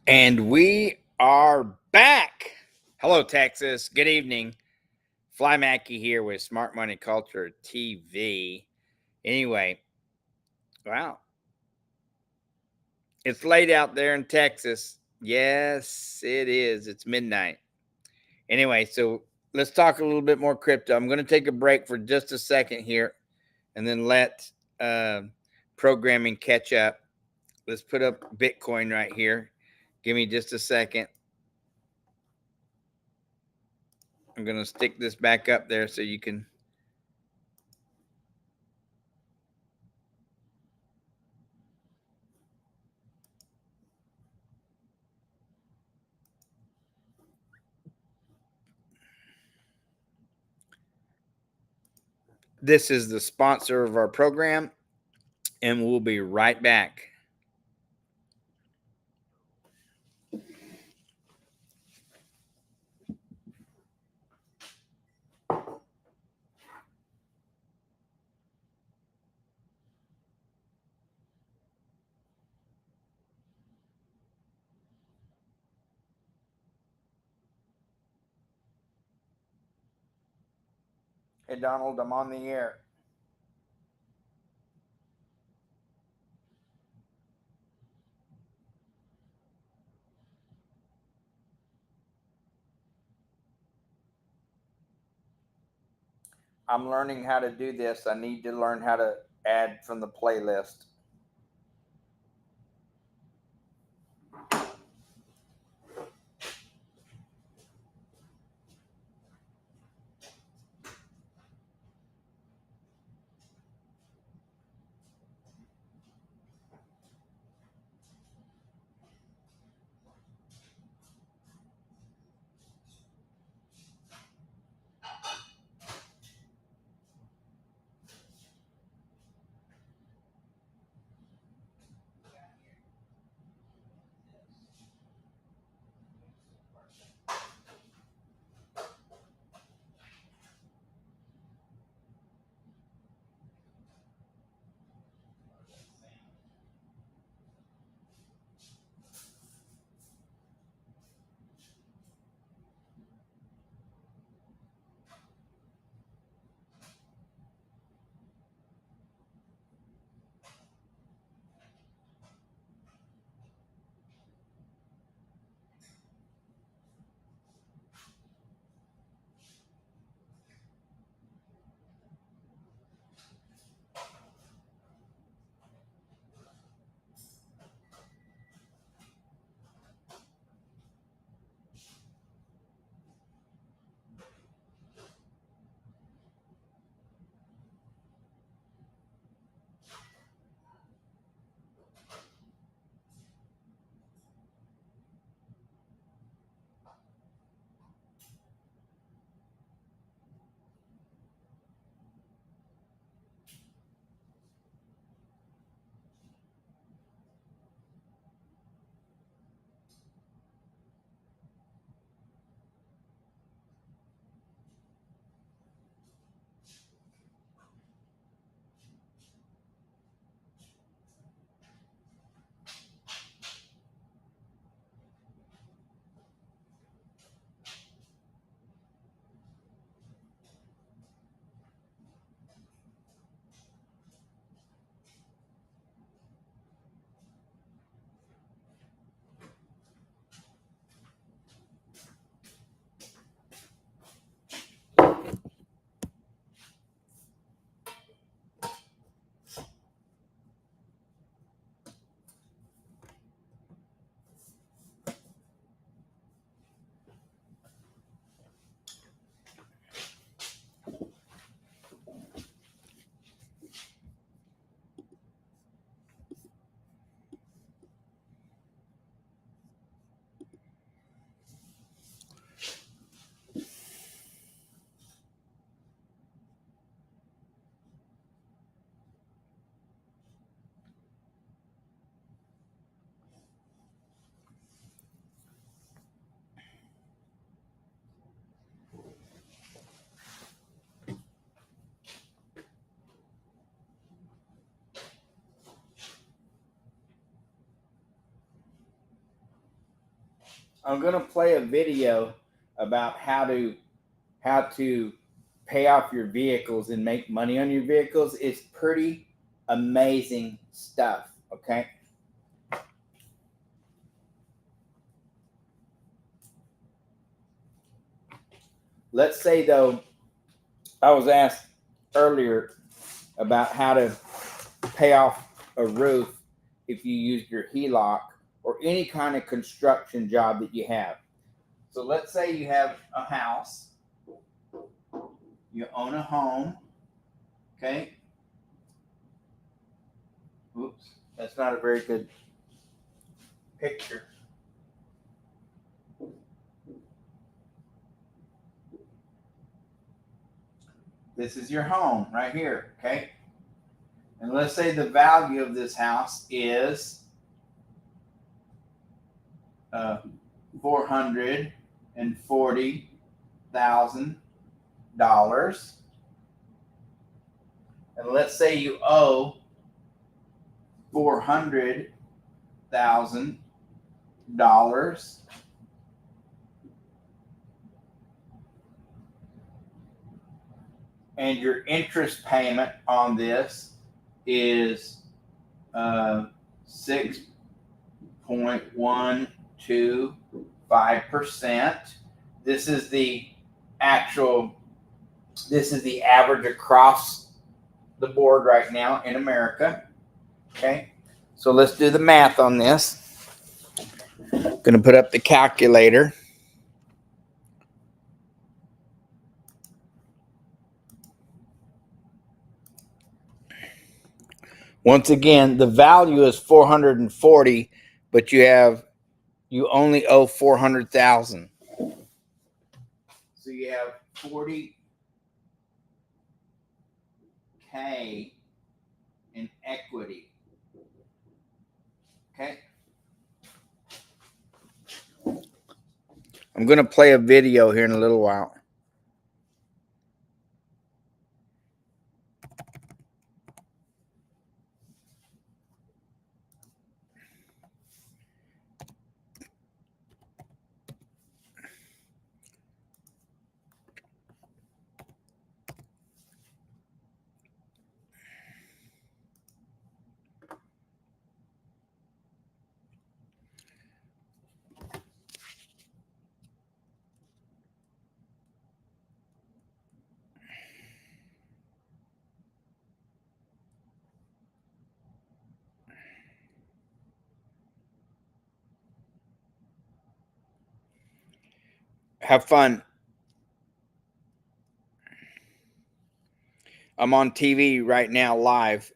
And we are back. Hello, Texas. Good evening. Fly Mackey here with Smart Money Culture TV. Anyway, wow. It's late out there in Texas. Yes, it is. It's midnight. Anyway, so let's talk a little bit more crypto. I'm going to take a break for just a second here and then let programming catch up. Let's put up Bitcoin right here. Give me just a second. I'm going to stick this back up there so you can. This is the sponsor of our program, and we'll be right back. Hey, Donald, I'm on the air. I'm learning how to do this. I need to learn how to add from the playlist. I'm going to play a video about how to pay off your vehicles and make money on your vehicles. It's pretty amazing stuff, okay? Let's say, though, I was asked earlier about how to pay off a roof if you use your HELOC or any kind of construction job that you have. So let's say you have a house, you own a home, okay? Oops, that's not a very good picture. This is your home right here, okay? And let's say the value of this house is $440,000. And let's say you owe $400,000. And your interest payment on this is 6.125%. This is the average across the board right now in America. Okay, so let's do the math on this. Going to put up the calculator. Once again, the value is 440, but you only owe 400,000. So you have 40K in equity. Okay. I'm going to play a video here in a little while. Have fun. I'm on TV right now live.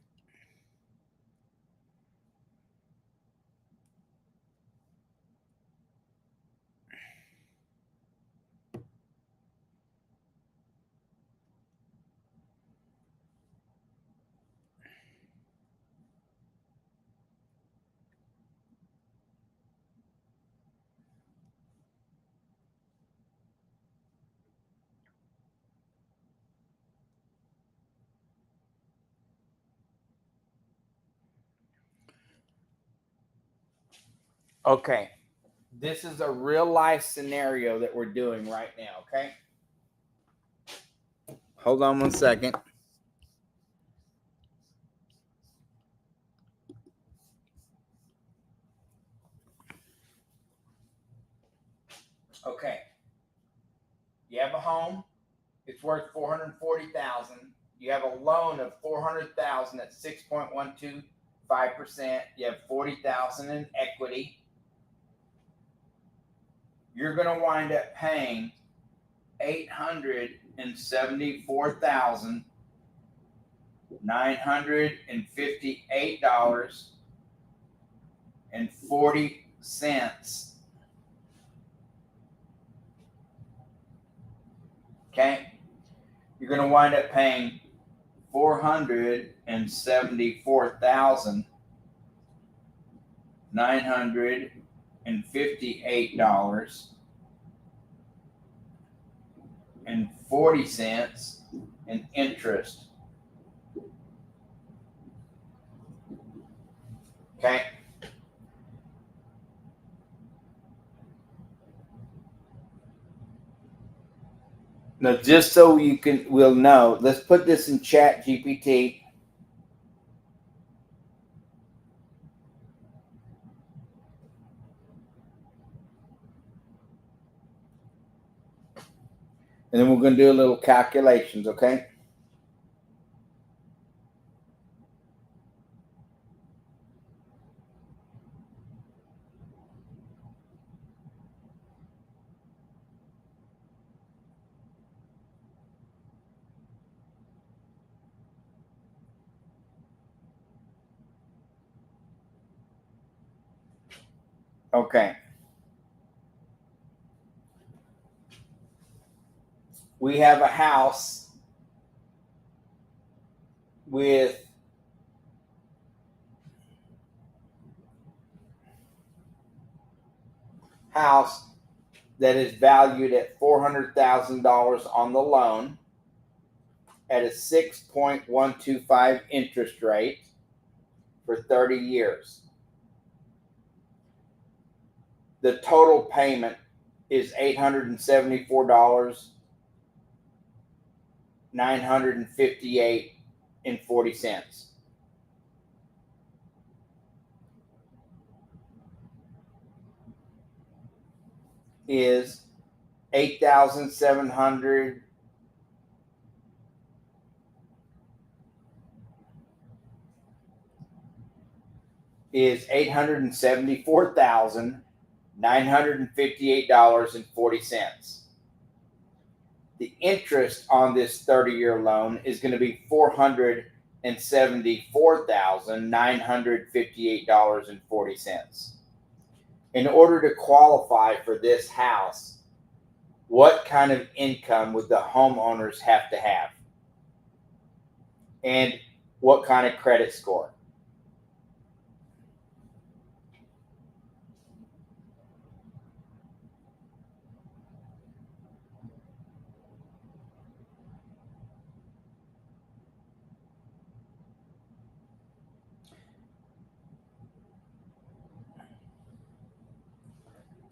Okay. This is a real life scenario that we're doing right now, okay? Hold on one second. Okay. You have a home. It's worth 440,000. You have a loan of 400,000 at 6.125%. You have 40,000 in equity. You're going to wind up paying $874,958.40. Okay? You're going to wind up paying $470,958.40 in interest. Okay? Now, just so we'll know, let's put this in Chat GPT. And then we're going to do a little calculations, okay? Okay. We have a house with house that is valued at $400,000 on the loan at a 6.125 interest rate for 30 years. The total payment is $874, $958.40. Is 8,700 is $874,958.40. The interest on this 30-year loan is going to be $474,958.40. In order to qualify for this house, what kind of income would the homeowners have to have? And what kind of credit score?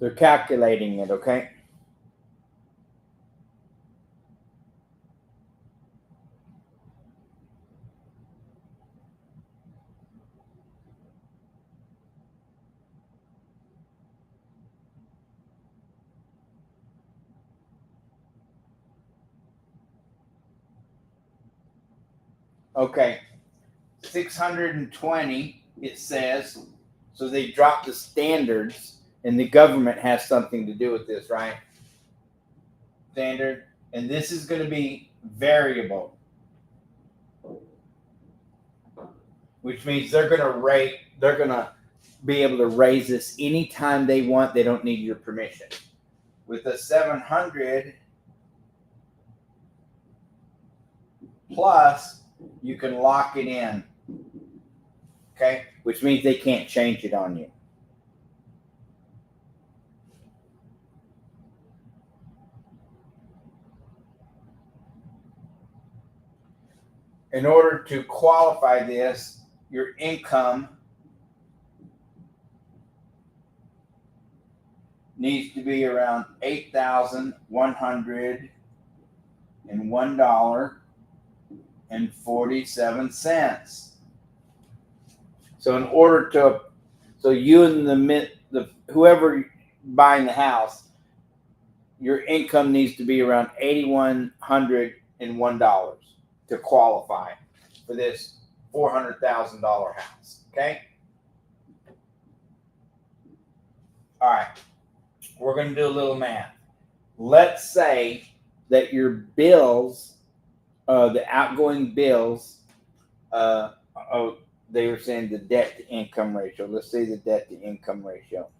They're calculating it, okay? Okay. 620, it says. So they dropped the standards, and the government has something to do with this, right? Standard. And this is going to be variable, which means they're going to be able to raise this anytime they want. They don't need your permission. With a 700 plus, you can lock it in. Okay, which means they can't change it on you. In order to qualify this, your income needs to be around $8,101.47. So in order to, so you and the whoever buying the house, your income needs to be around $8,101 to qualify for this $400,000 house. Okay. All right. We're going to do a little math. Let's say that your bills, the outgoing bills, they were saying the debt to income ratio. Let's say the debt to income ratio.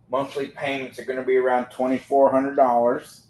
Monthly payments are going to be around $2,400.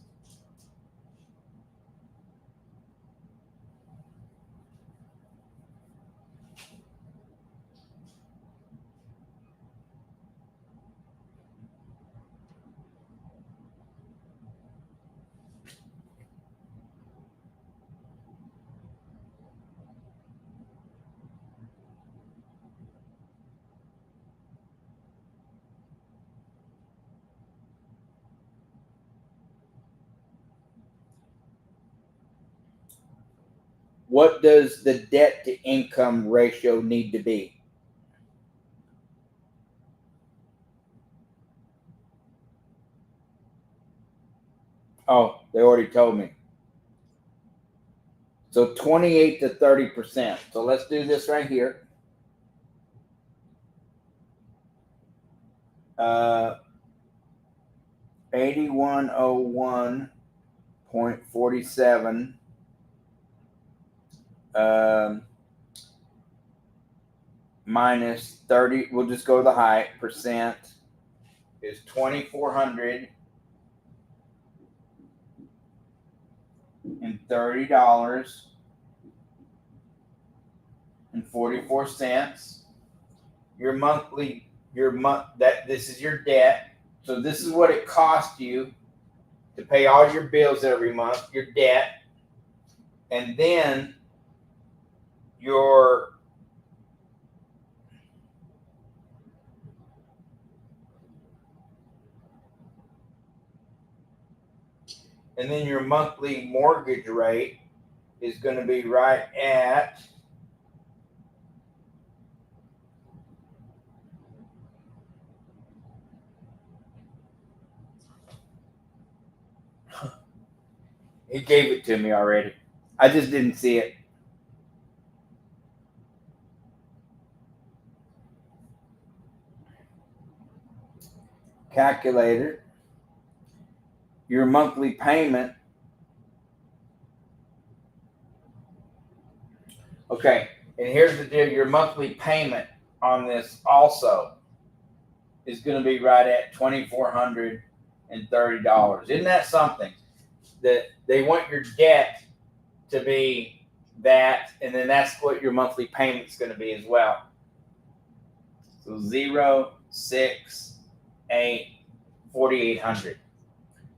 what does the debt to income ratio need to be? Oh, they already told me. So 28 to 30%. So let's do this right here. 8101.47 minus 30, we'll just go to the height, percent is $2,430.44. Your monthly, this is your debt. So this is what it costs you to pay all your bills every month, your debt, and then your monthly mortgage rate is going to be right at he gave it to me already. I just didn't see it. Calculator. Your monthly payment. Okay, and here's the deal. Your monthly payment on this also is going to be right at $2,430. Isn't that something? That they want your debt to be that, and then that's what your monthly payment is going to be as well. So 0, 6, 8, 4,800.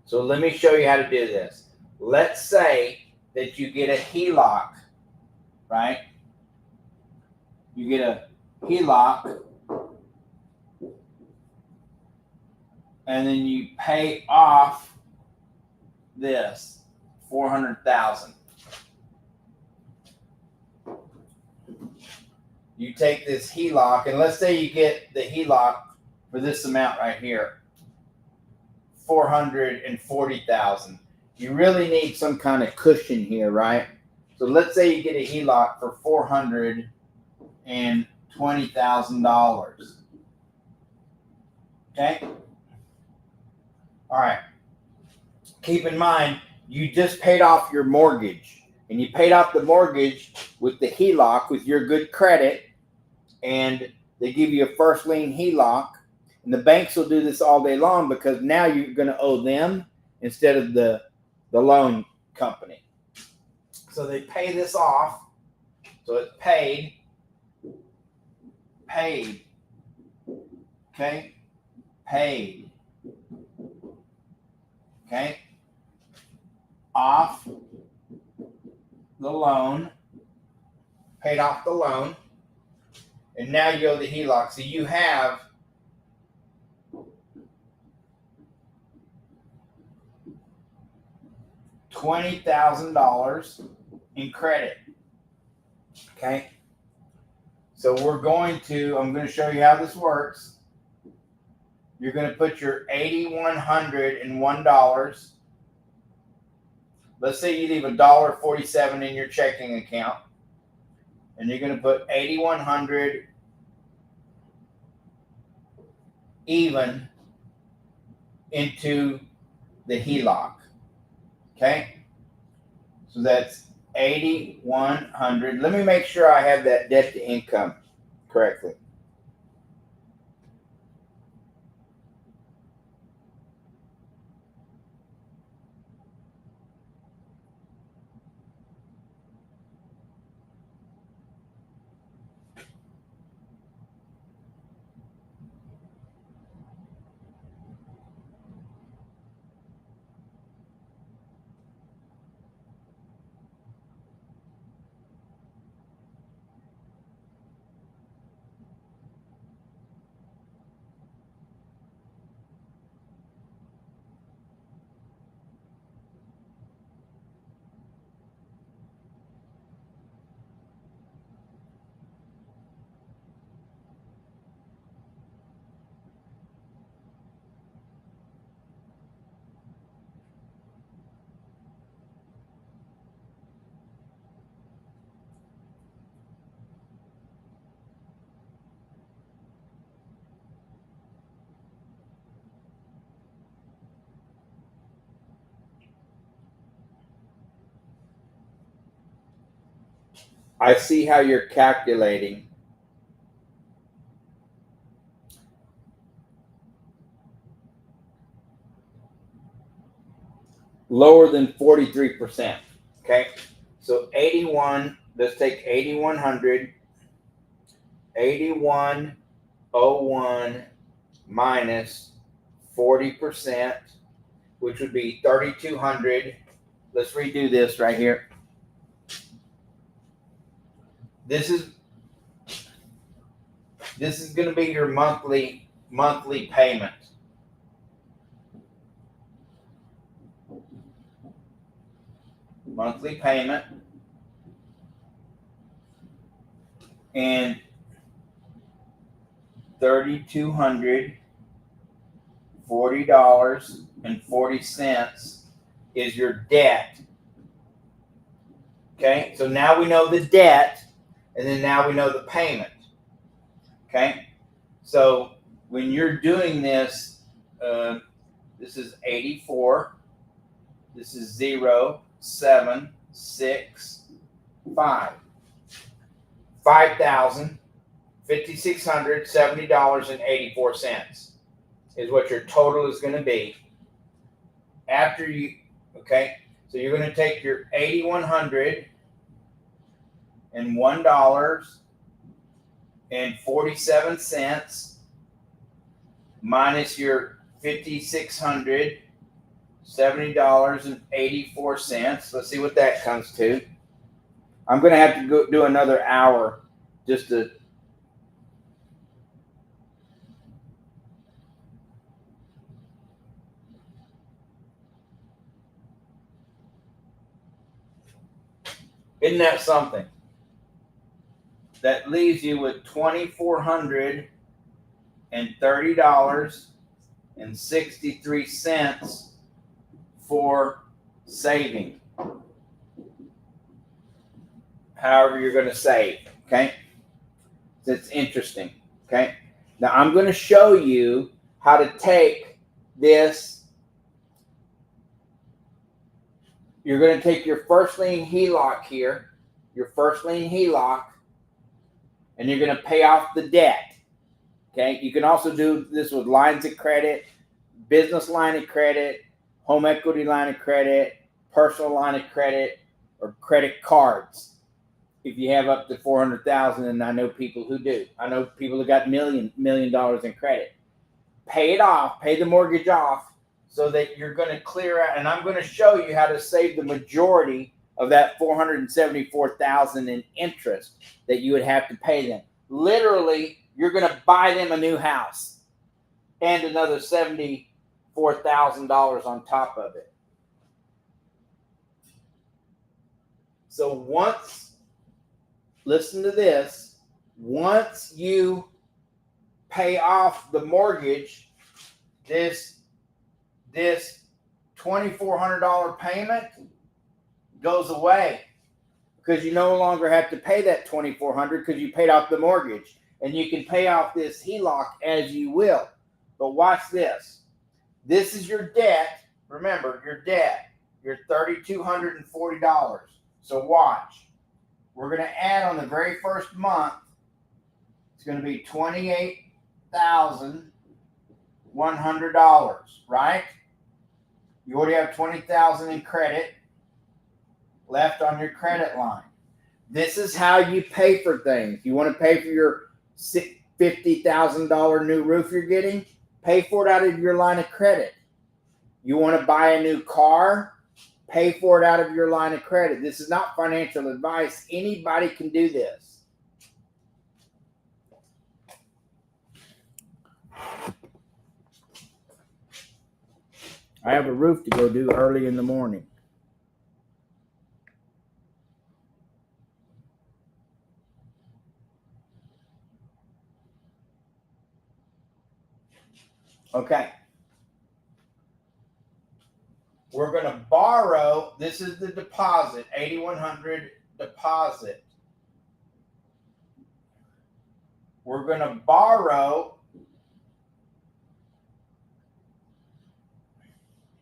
So let me show you how to do this. Let's say that you get a HELOC, right? You get a HELOC, and then you pay off this $400,000. You take this HELOC, and let's say you get the HELOC for this amount right here, $440,000. You really need some kind of cushion here, right? So let's say you get a HELOC for $420,000. Okay? All right. Keep in mind, you just paid off your mortgage, and you paid off the mortgage with the HELOC with your good credit, and they give you a first lien HELOC, and the banks will do this all day long because now you're going to owe them instead of the loan company. So they pay this off. So it's paid, okay, paid, okay, off the loan, paid off the loan, and now you owe the HELOC. So you have $20,000 in credit. Okay. So I'm going to show you how this works. You're going to put your $8,101. Let's say you leave $1.47 in your checking account, and you're going to put $8,100 even into the HELOC. Okay? So that's $8,100. Let me make sure I have that debt to income correctly. I see how you're calculating. Lower than 43%. Okay. So 81, let's take 8100, 8101 minus 40%, which would be 3200. Let's redo this right here. This is going to be your monthly payment. Monthly payment. And $3,240.40 is your debt. Okay, so now we know the debt, and then now we know the payment. Okay, so when you're doing this, this is 84. This is 0765. $5,670.84 is what your total is going to be after you. Okay, so you're going to take your $8,101.47 minus your $5,670.84. Let's see what that comes to. I'm going to have to go do another hour just to. Isn't that something? That leaves you with $2,430.63 for saving. However you're going to save, okay? That's interesting, okay? Now I'm going to show you how to take this. You're going to take your first lien HELOC here, and you're going to pay off the debt, okay? You can also do this with lines of credit, business line of credit, home equity line of credit, personal line of credit, or credit cards. If you have up to $400,000, and I know people who do. I know people who got $1 million in credit. Pay it off, pay the mortgage off, so that you're going to clear out. And I'm going to show you how to save the majority of that $474,000 in interest that you would have to pay them. Literally, you're going to buy them a new house and another $74,000 on top of it. So listen to this, once you pay off the mortgage, this $2,400 payment goes away, because you no longer have to pay that $2,400 because you paid off the mortgage, and you can pay off this HELOC as you will. But watch this. This is your debt. Remember, your debt, your $3,240. So watch. We're going to add on the very first month. It's going to be $28,100, right? You already have $20,000 in credit left on your credit line. This is how you pay for things. You want to pay for your $50,000 new roof you're getting? Pay for it out of your line of credit. You want to buy a new car? Pay for it out of your line of credit. This is not financial advice. Anybody can do this. I have a roof to go do early in the morning. Okay. We're going to borrow. This is the deposit, $8,100 deposit. We're going to borrow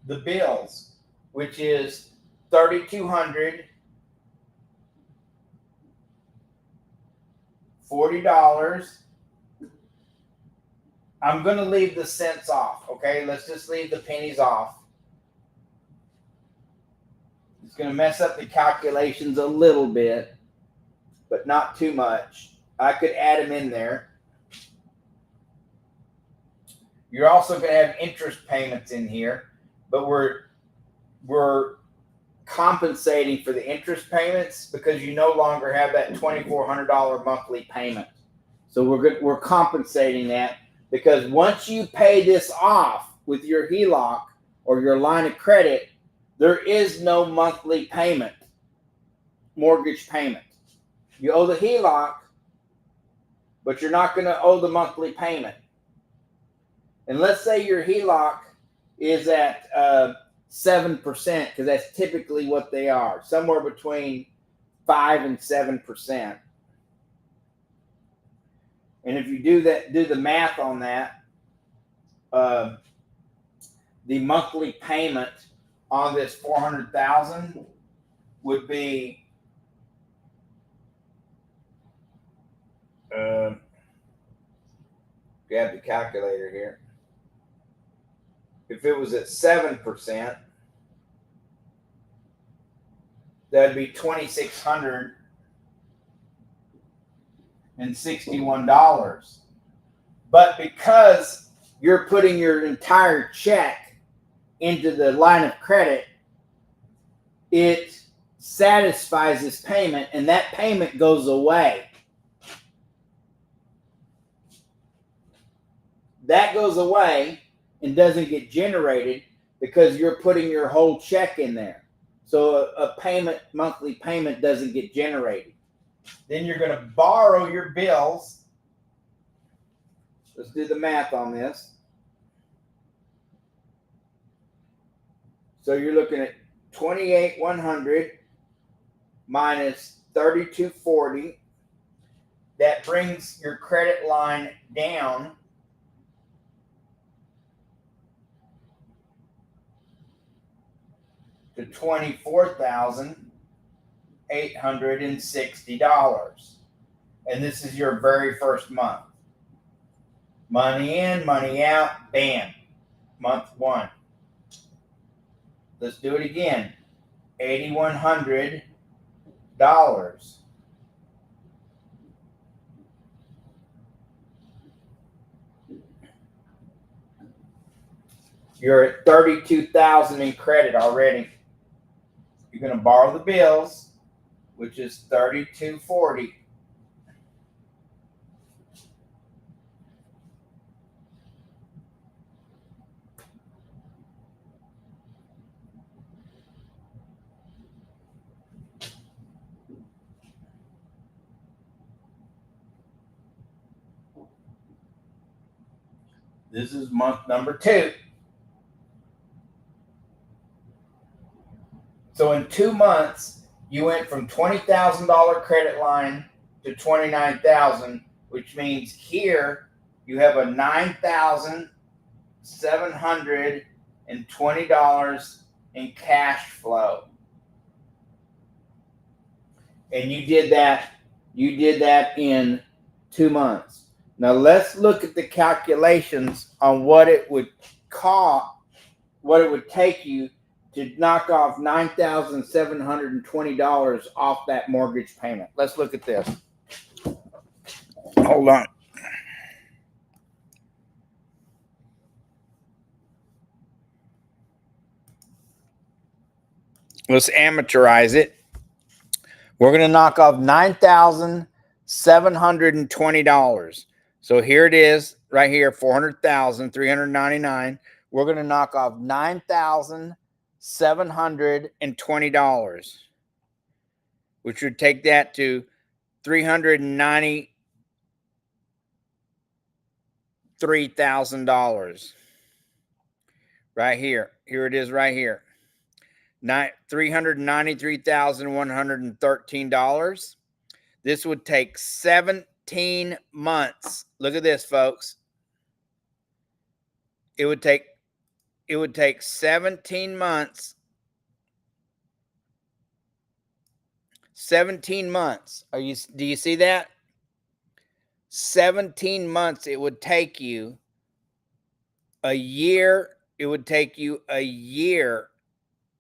the bills, which is $3,200 $40. I'm going to leave the cents off, okay? Let's just leave the pennies off. It's going to mess up the calculations a little bit, but not too much. I could add them in there. You're also going to have interest payments in here, but we're compensating for the interest payments because you no longer have that $2,400 monthly payment. So we're compensating that because once you pay this off with your HELOC or your line of credit, there is no monthly payment, mortgage payment. You owe the HELOC, but you're not going to owe the monthly payment. And let's say your HELOC is at 7%, because that's typically what they are, somewhere between 5 and 7%. And if you do the math on that, the monthly payment on this $400,000 would be grab the calculator here. If it was at 7%, that'd be $2,661. But because you're putting your entire check into the line of credit, it satisfies this payment, and that payment goes away. That goes away and doesn't get generated because you're putting your whole check in there. So a monthly payment doesn't get generated. Then you're going to borrow your bills. Let's do the math on this. So you're looking at $28,100 minus $3,240. That brings your credit line down to $24,860. And this is your very first month. Money in, money out, bam. Month one. Let's do it again. $8,100. You're at $32,000 in credit already. You're going to borrow the bills, which is $3,240. This is month number 2. So in 2 months, you went from $20,000 credit line to $29,000, which means here you have a $9,720 in cash flow. And you did that in 2 months. Now let's look at the calculations on what it would cost, what it would take you to knock off $9,720 off that mortgage payment. Let's look at this. Hold on. Let's amateurize it. We're going to knock off $9,720. So here it is, right here, $400,399. We're going to knock off $9,720, which would take that to $393,000. Right here. Here it is right here. $393,113. This would take 17 months. Look at this, folks. It would take 17 months. 17 months. Do you see that? 17 months it would take you. A year, it would take you a year.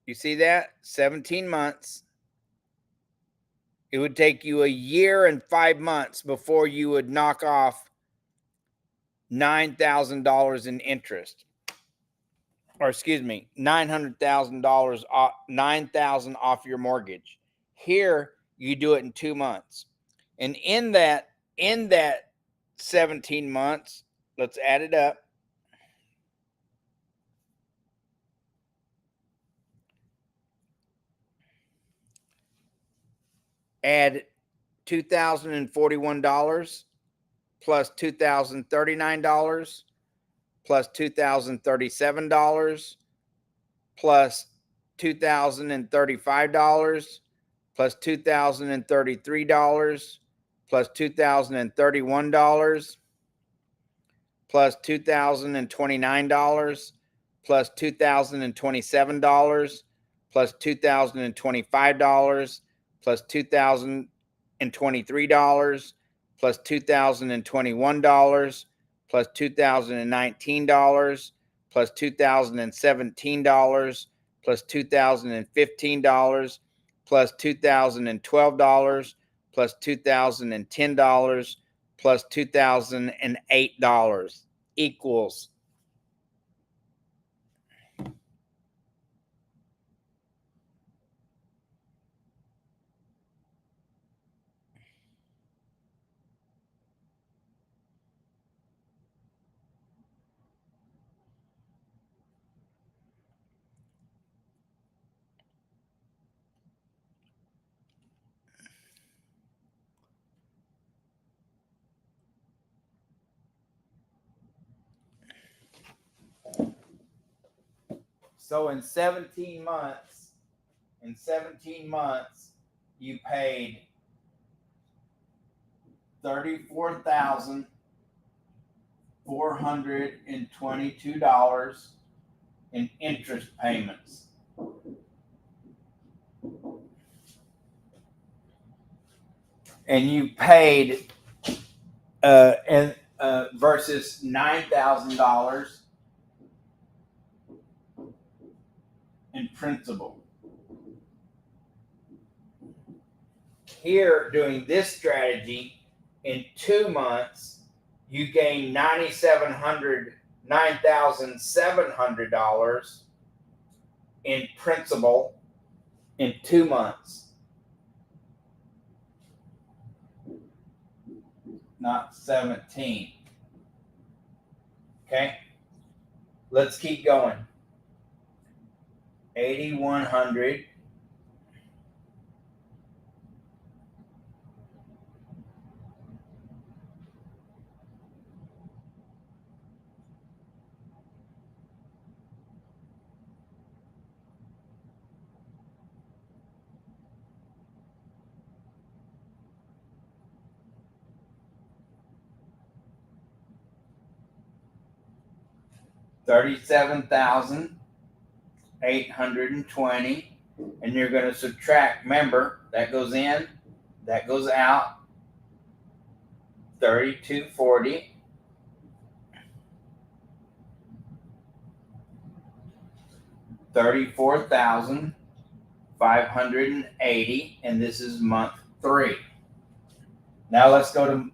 You see that? 17 months. It would take you a year and 5 months before you would knock off $9,000 in interest. Or excuse me, $900,000 off, $9,000 off your mortgage. Here, you do it in 2 months. And in that 17 months, let's add it up. Add $2,041 plus $2,039 plus $2,037 plus $2,035 plus $2,033 plus $2,031 plus $2,029 plus $2,027 plus $2,025 plus $2,023 plus $2,021 plus $2,019 plus $2,017 plus $2,015 plus $2,012 plus $2,010 plus $2,008 equals so in 17 months, you paid $34,422 in interest payments. And you paid versus $9,000 in principal. Here, doing this strategy, in 2 months, you gain $9,700 in principal in 2 months. Not 17. Okay? Let's keep going. 8,100 $37,820, and you're going to subtract. Remember, that goes in, that goes out. 3,240. $34,580, and this is month 3. Now let's go to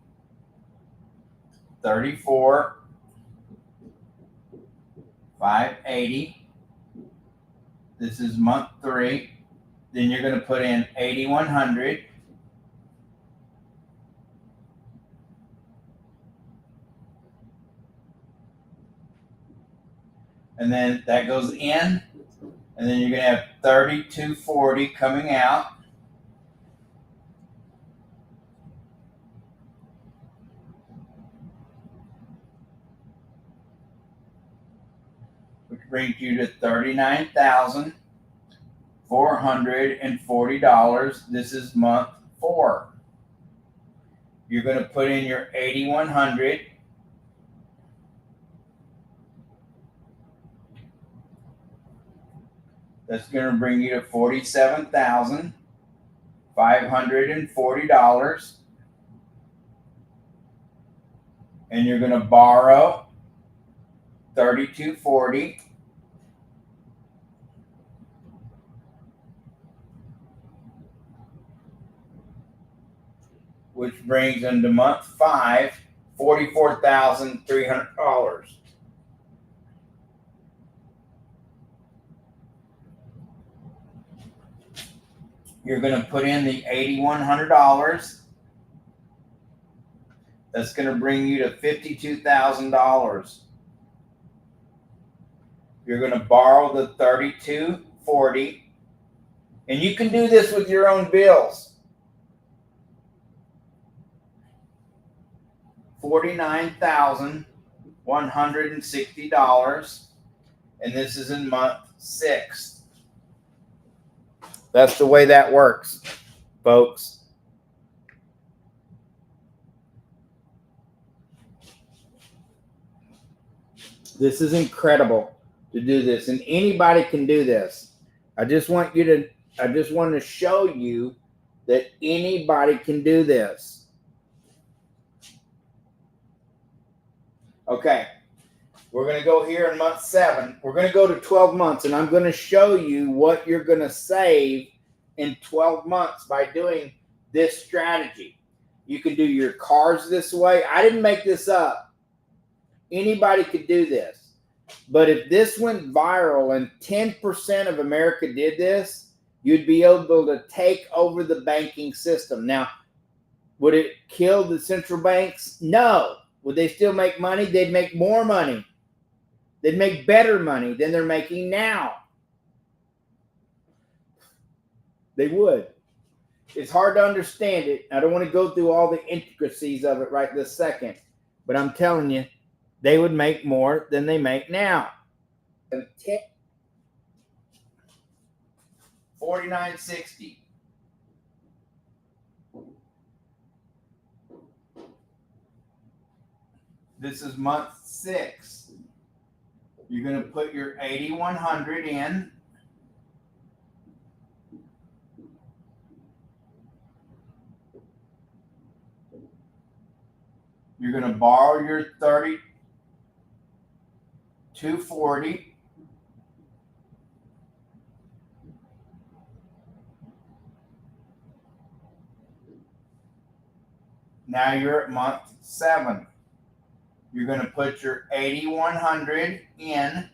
34,580. This is month 3. Then you're going to put in 8,100. And then that goes in. And then you're going to have 3,240 coming out. Which brings you to $39,440. This is month 4. You're going to put in your 8,100. That's going to bring you to $47,540. and you're going to borrow $32.40. Which brings into month 5, $44,300. You're going to put in the $8,100. That's going to bring you to $52,000. You're going to borrow the $32.40, and you can do this with your own bills. $49,160, and this is in month 6. That's the way that works, folks. This is incredible to do this, and anybody can do this. I just want to show you that anybody can do this. Okay, we're going to go here in month 7. We're going to go to 12 months, and I'm going to show you what you're going to save in 12 months by doing this strategy. You can do your cars this way. I didn't make this up. Anybody could do this. But if this went viral and 10% of America did this, you'd be able to take over the banking system. Now, would it kill the central banks? No. Would they still make money? They'd make more money. They'd make better money than they're making now. They would. It's hard to understand it. I don't want to go through all the intricacies of it right this second. But I'm telling you, they would make more than they make now. $49.60. This is month 6. You're going to put your $8,100 in. You're going to borrow your $32.40. Now you're at month 7. You're going to put your $8,100 in.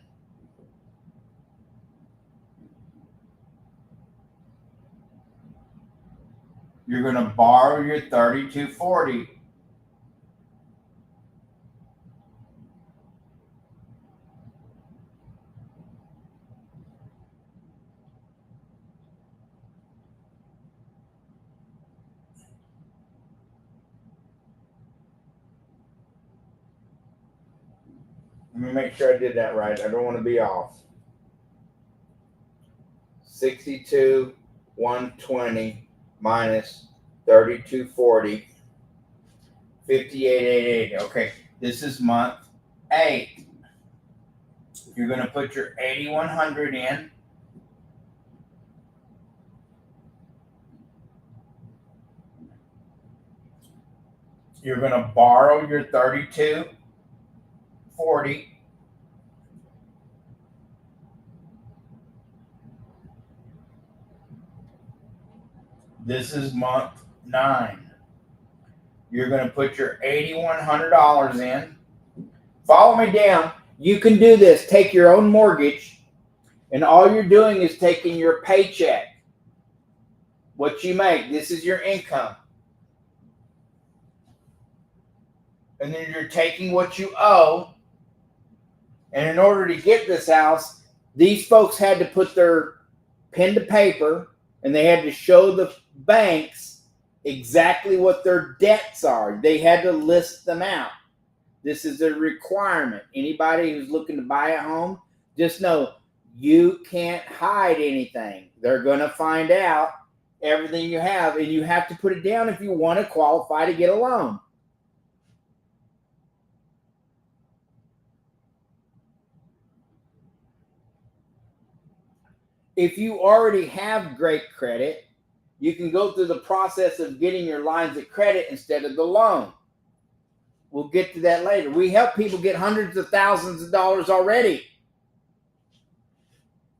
You're going to borrow your $32.40. Let me make sure I did that right. I don't want to be off. 62,120 minus 32.40, 58,880. Okay, this is month 8. You're going to put your $8,100 in. You're going to borrow your $32.40. This is month 9. You're going to put your $8,100 in. Follow me down. You can do this. Take your own mortgage, and all you're doing is taking your paycheck, what you make. This is your income. And then you're taking what you owe. And in order to get this house, these folks had to put their pen to paper, and they had to show the banks exactly what their debts are. They had to list them out. This is a requirement. Anybody who's looking to buy a home, just know you can't hide anything. They're going to find out everything you have, and you have to put it down if you want to qualify to get a loan. If you already have great credit, you can go through the process of getting your lines of credit instead of the loan. We'll get to that later. We help people get hundreds of thousands of dollars already.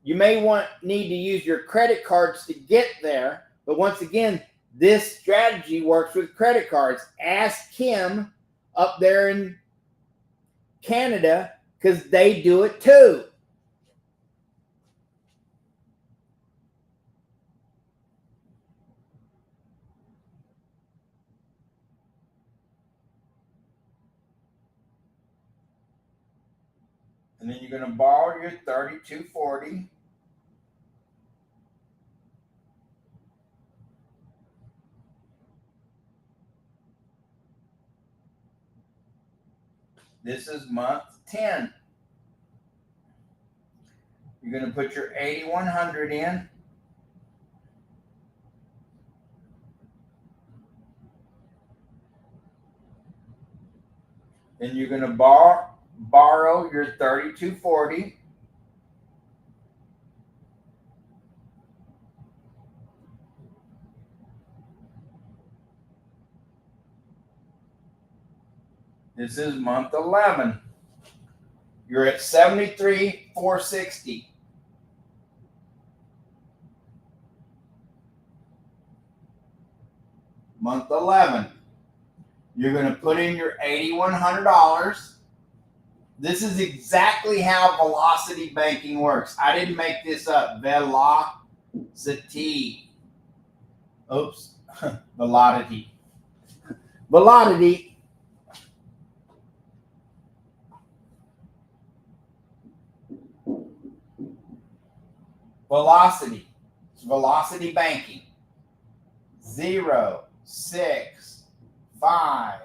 You may need to use your credit cards to get there, but once again, this strategy works with credit cards. Ask Kim up there in Canada because they do it too. And then you're going to borrow your $32.40. This is month 10. You're going to put your $8,100 in. Then you're going to borrow your $32.40. This is month 11. You're at $73,460. Month 11. You're going to put in your $8,100. This is exactly how velocity banking works. I didn't make this up. Velocity. Oops. Velocity. Velocity. Velocity. It's velocity banking. 0, 6, 5.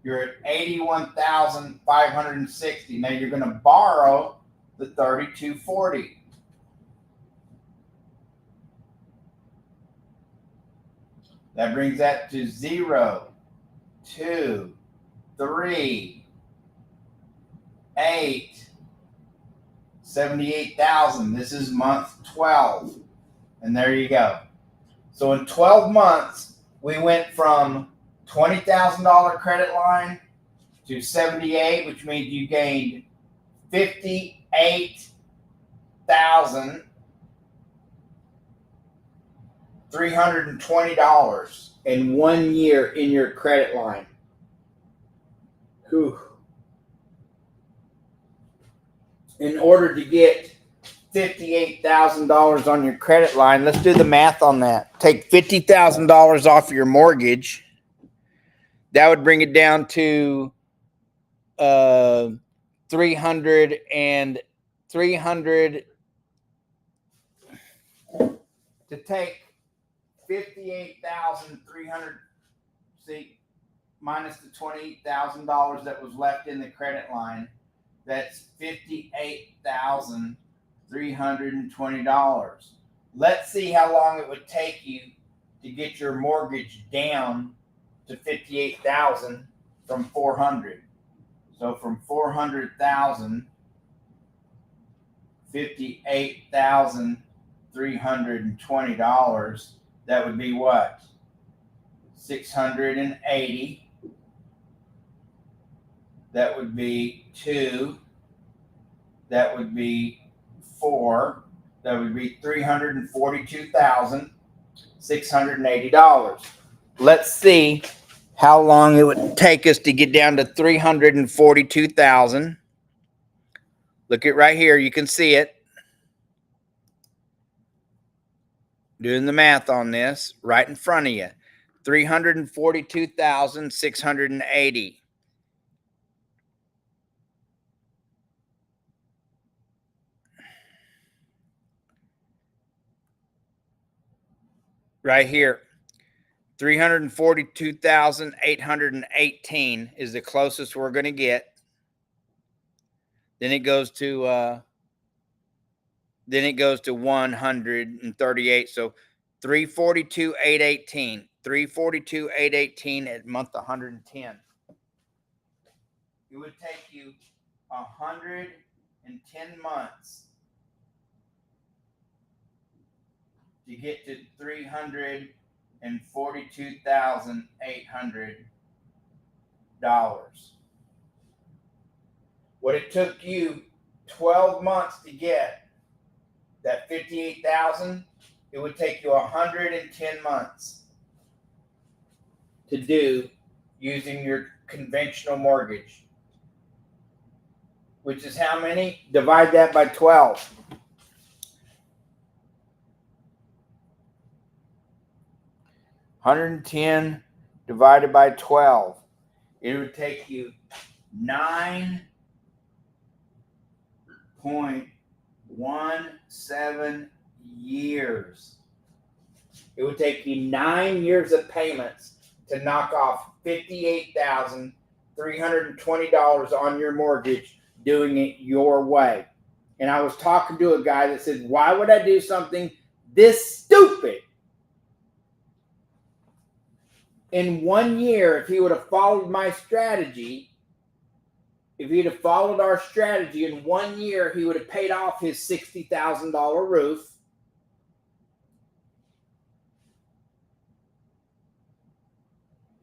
You're at 81,560. Now you're going to borrow the $32.40. That brings that to 0, 2, 3, 8, 78,000. This is month 12. And there you go. So in 12 months, we went from $20,000 credit line to 78, which means you gained $58,320 in 1 year in your credit line. Whew. In order to get $58,000 on your credit line, let's do the math on that. Take $50,000 off your mortgage. That would bring it down to 300 to take 58,300, see, minus the $20,000 that was left in the credit line. That's $58,320. Let's see how long it would take you to get your mortgage down to $58,000 from $400,000. So from $400,000, $58,320. That would be what? 680. That would be 2. That would be 4. That would be $342,680. Let's see how long it would take us to get down to $342,000. Look at right here. You can see it. Doing the math on this right in front of you. 342,680. Right here. 342,818 is the closest we're going to get. Then it goes to 138. So 342,818. 342,818 at month 110. It would take you 110 months to get to 342,800 What it took you 12 months to get, that $58,000, it would take you 110 months to do using your conventional mortgage. Which is how many? Divide that by 12. 110 divided by 12. It would take you 9.17 years. It would take you 9 years of payments to knock off $58,320 on your mortgage doing it your way. And I was talking to a guy that said, why would I do something this stupid? In 1 year, if he would have followed my strategy, if he'd have followed our strategy, in 1 year, he would have paid off his $60,000 roof.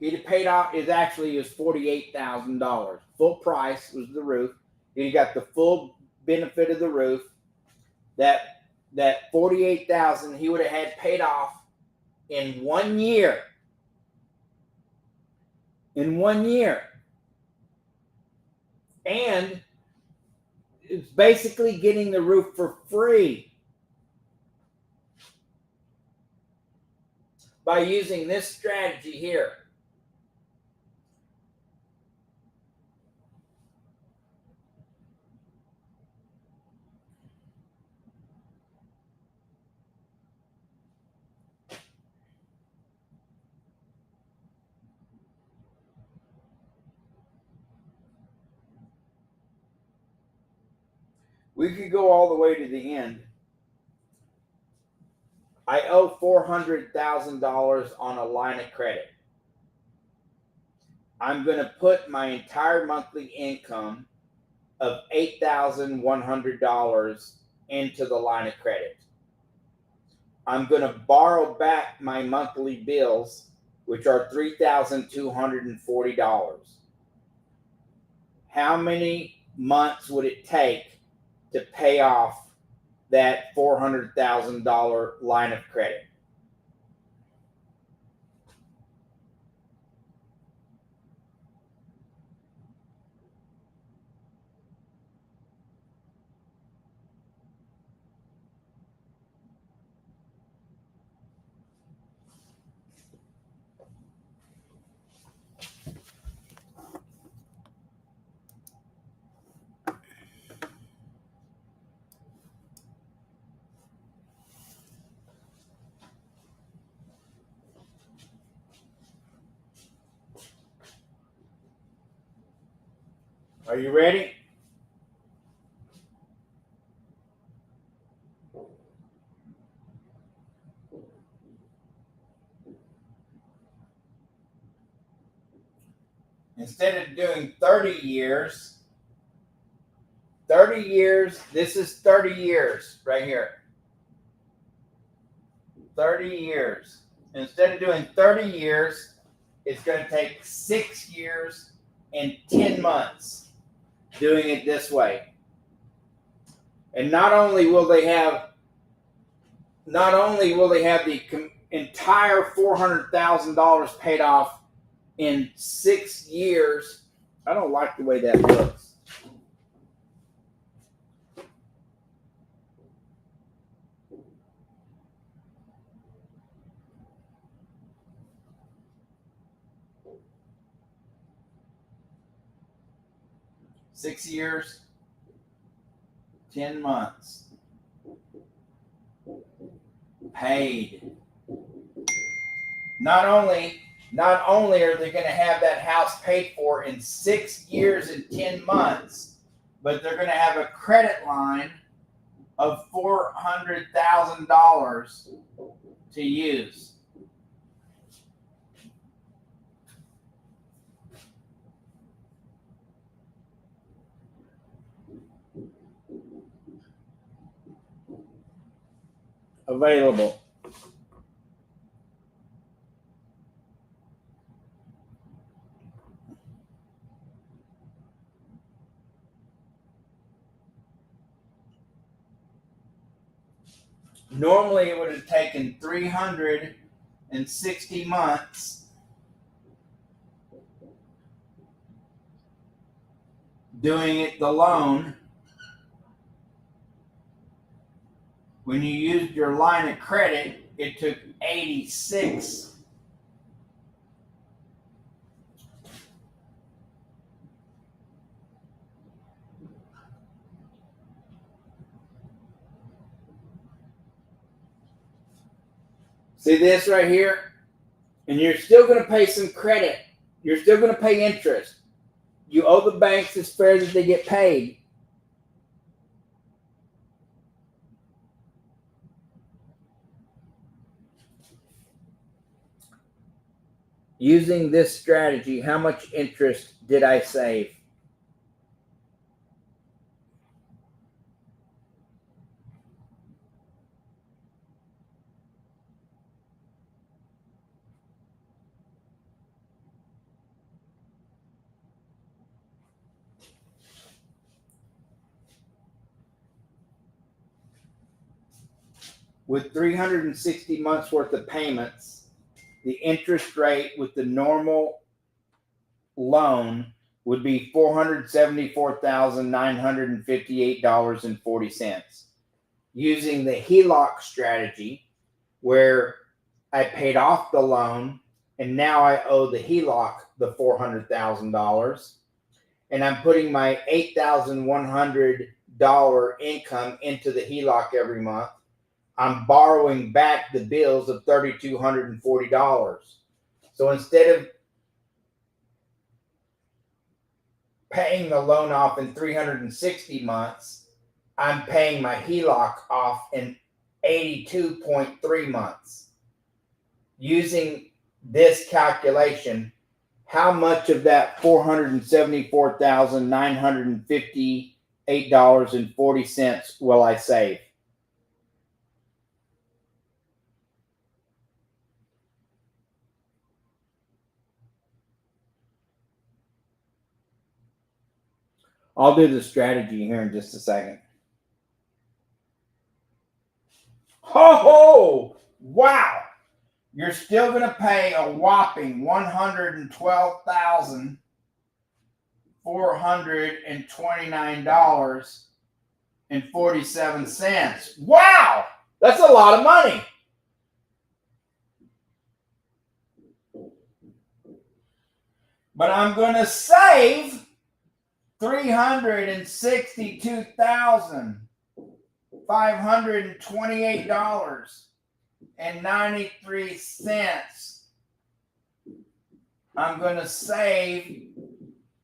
He'd have paid off, his $48,000. Full price was the roof. He got the full benefit of the roof. That $48,000 he would have had paid off in 1 year. In 1 year. And it's basically getting the roof for free by using this strategy here. We could go all the way to the end. I owe $400,000 on a line of credit. I'm going to put my entire monthly income of $8,100 into the line of credit. I'm going to borrow back my monthly bills, which are $3,240. How many months would it take to pay off that $400,000 line of credit? Are you ready? Instead of doing 30 years, this is 30 years right here. 30 years. Instead of doing 30 years, it's going to take 6 years and 10 months doing it this way. And not only will they have the entire $400,000 paid off in 6 years. I don't like the way that looks. Six years, 10 months. Paid. Not only are they going to have that house paid for in 6 years and 10 months, but they're going to have a credit line of $400,000 to use. Available. Normally it would have taken 360 months doing it the loan. When you used your line of credit, it took 86. See this right here? And you're still going to pay some credit. You're still going to pay interest. You owe the banks, it's fair that they get paid. Using this strategy, how much interest did I save? With 360 months worth of payments, the interest rate with the normal loan would be $474,958.40. Using the HELOC strategy, where I paid off the loan and now I owe the HELOC the $400,000, and I'm putting my $8,100 income into the HELOC every month, I'm borrowing back the bills of $3,240. So instead of paying the loan off in 360 months, I'm paying my HELOC off in 82.3 months. Using this calculation, how much of that $474,958.40 will I save? I'll do the strategy here in just a second. Ho! Wow! You're still going to pay a whopping $112,429.47. Wow! That's a lot of money. But I'm going to save $362,528.93. I'm going to save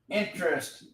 interest.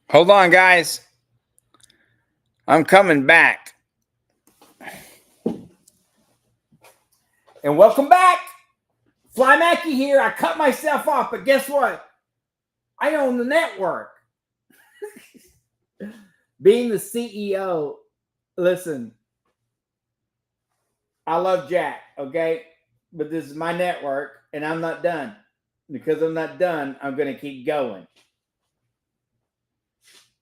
Hold on, guys. I'm coming back. And welcome back. Fly Mackie here. I cut myself off, but guess what? I own the network. Being the CEO, listen, I love Jack, okay? But this is my network, and I'm not done. Because I'm not done, I'm going to keep going.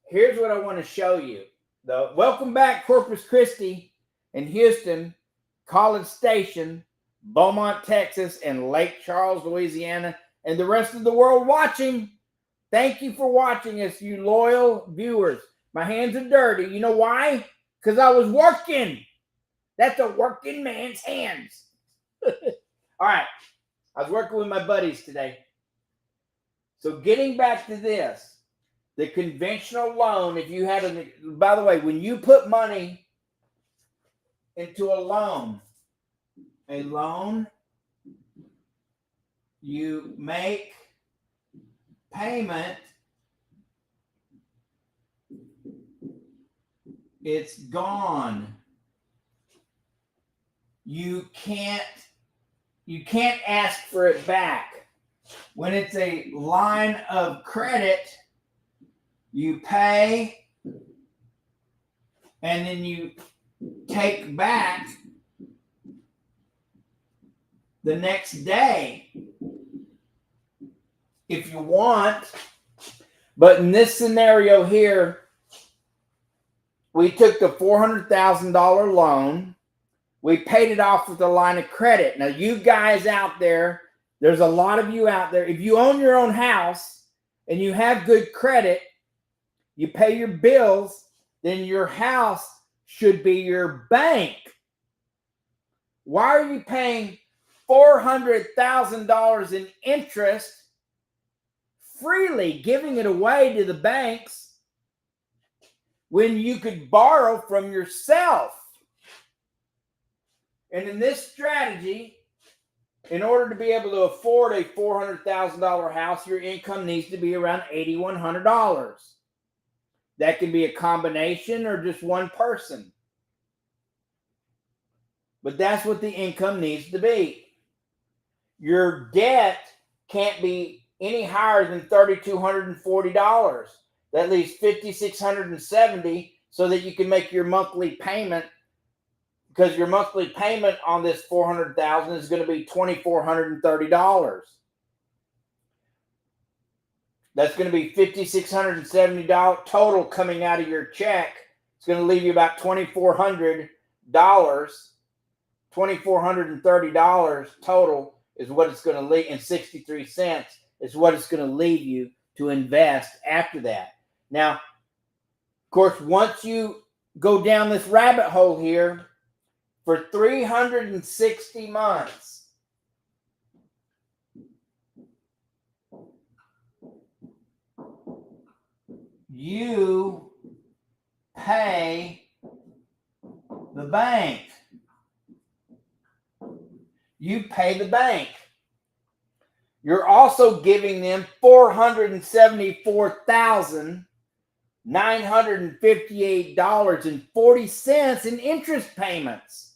Here's what I want to show you, though. Welcome back, Corpus Christi and Houston, College Station, Beaumont, Texas, and Lake Charles, Louisiana, and the rest of the world watching. Thank you for watching us, you loyal viewers. My hands are dirty. You know why? Because I was working. That's a working man's hands. All right. I was working with my buddies today. So getting back to this, the conventional loan, if you had a, by the way, when you put money into a loan, you make payment, it's gone. You can't ask for it back. When it's a line of credit, you pay and then you take back the next day if you want. But in this scenario here, we took the $400,000 loan. We paid it off with a line of credit. Now, you guys out there, there's a lot of you out there. If you own your own house and you have good credit, you pay your bills, then your house should be your bank. Why are you paying $400,000 in interest freely, giving it away to the banks when you could borrow from yourself? And in this strategy, in order to be able to afford a $400,000 house, your income needs to be around $8,100. That can be a combination or just one person. But that's what the income needs to be. Your debt can't be any higher than $3,240. That leaves $5,670 so that you can make your monthly payment, because your monthly payment on this $400,000 is going to be $2,430. That's going to be $5,670 total coming out of your check. It's going to leave you about $2,400. $2,430 total is what it's going to leave, and 63 cents is what it's going to leave you to invest after that. Now, of course, once you go down this rabbit hole here, for 360 months, you pay the bank. You pay the bank. You're also giving them $474,958.40 in interest payments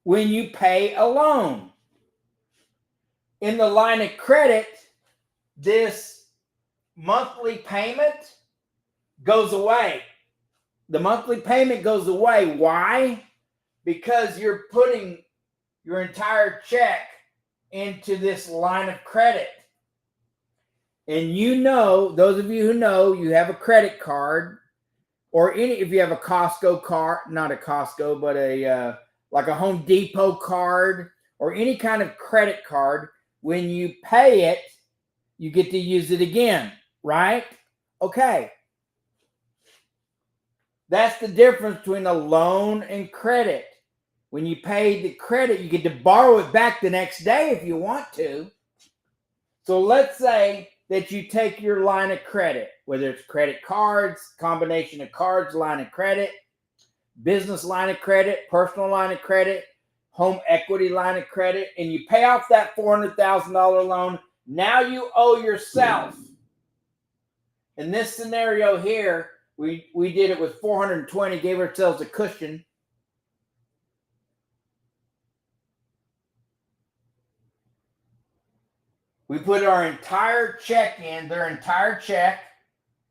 when you pay a loan. In the line of credit, this monthly payment goes away. The monthly payment goes away. Why? Because you're putting your entire check into this line of credit. And you know, those of you who know, you have a credit card, or if you have a Costco card, not a Costco, but a like a Home Depot card or any kind of credit card, when you pay it, you get to use it again, right? Okay. That's the difference between a loan and credit. When you pay the credit, you get to borrow it back the next day if you want to. So let's say that you take your line of credit, whether it's credit cards, combination of cards, line of credit, business line of credit, personal line of credit, home equity line of credit, and you pay off that $400,000 loan. Now you owe yourself. In this scenario here, we did it with 420, gave ourselves a cushion. We put our entire check in, their entire check,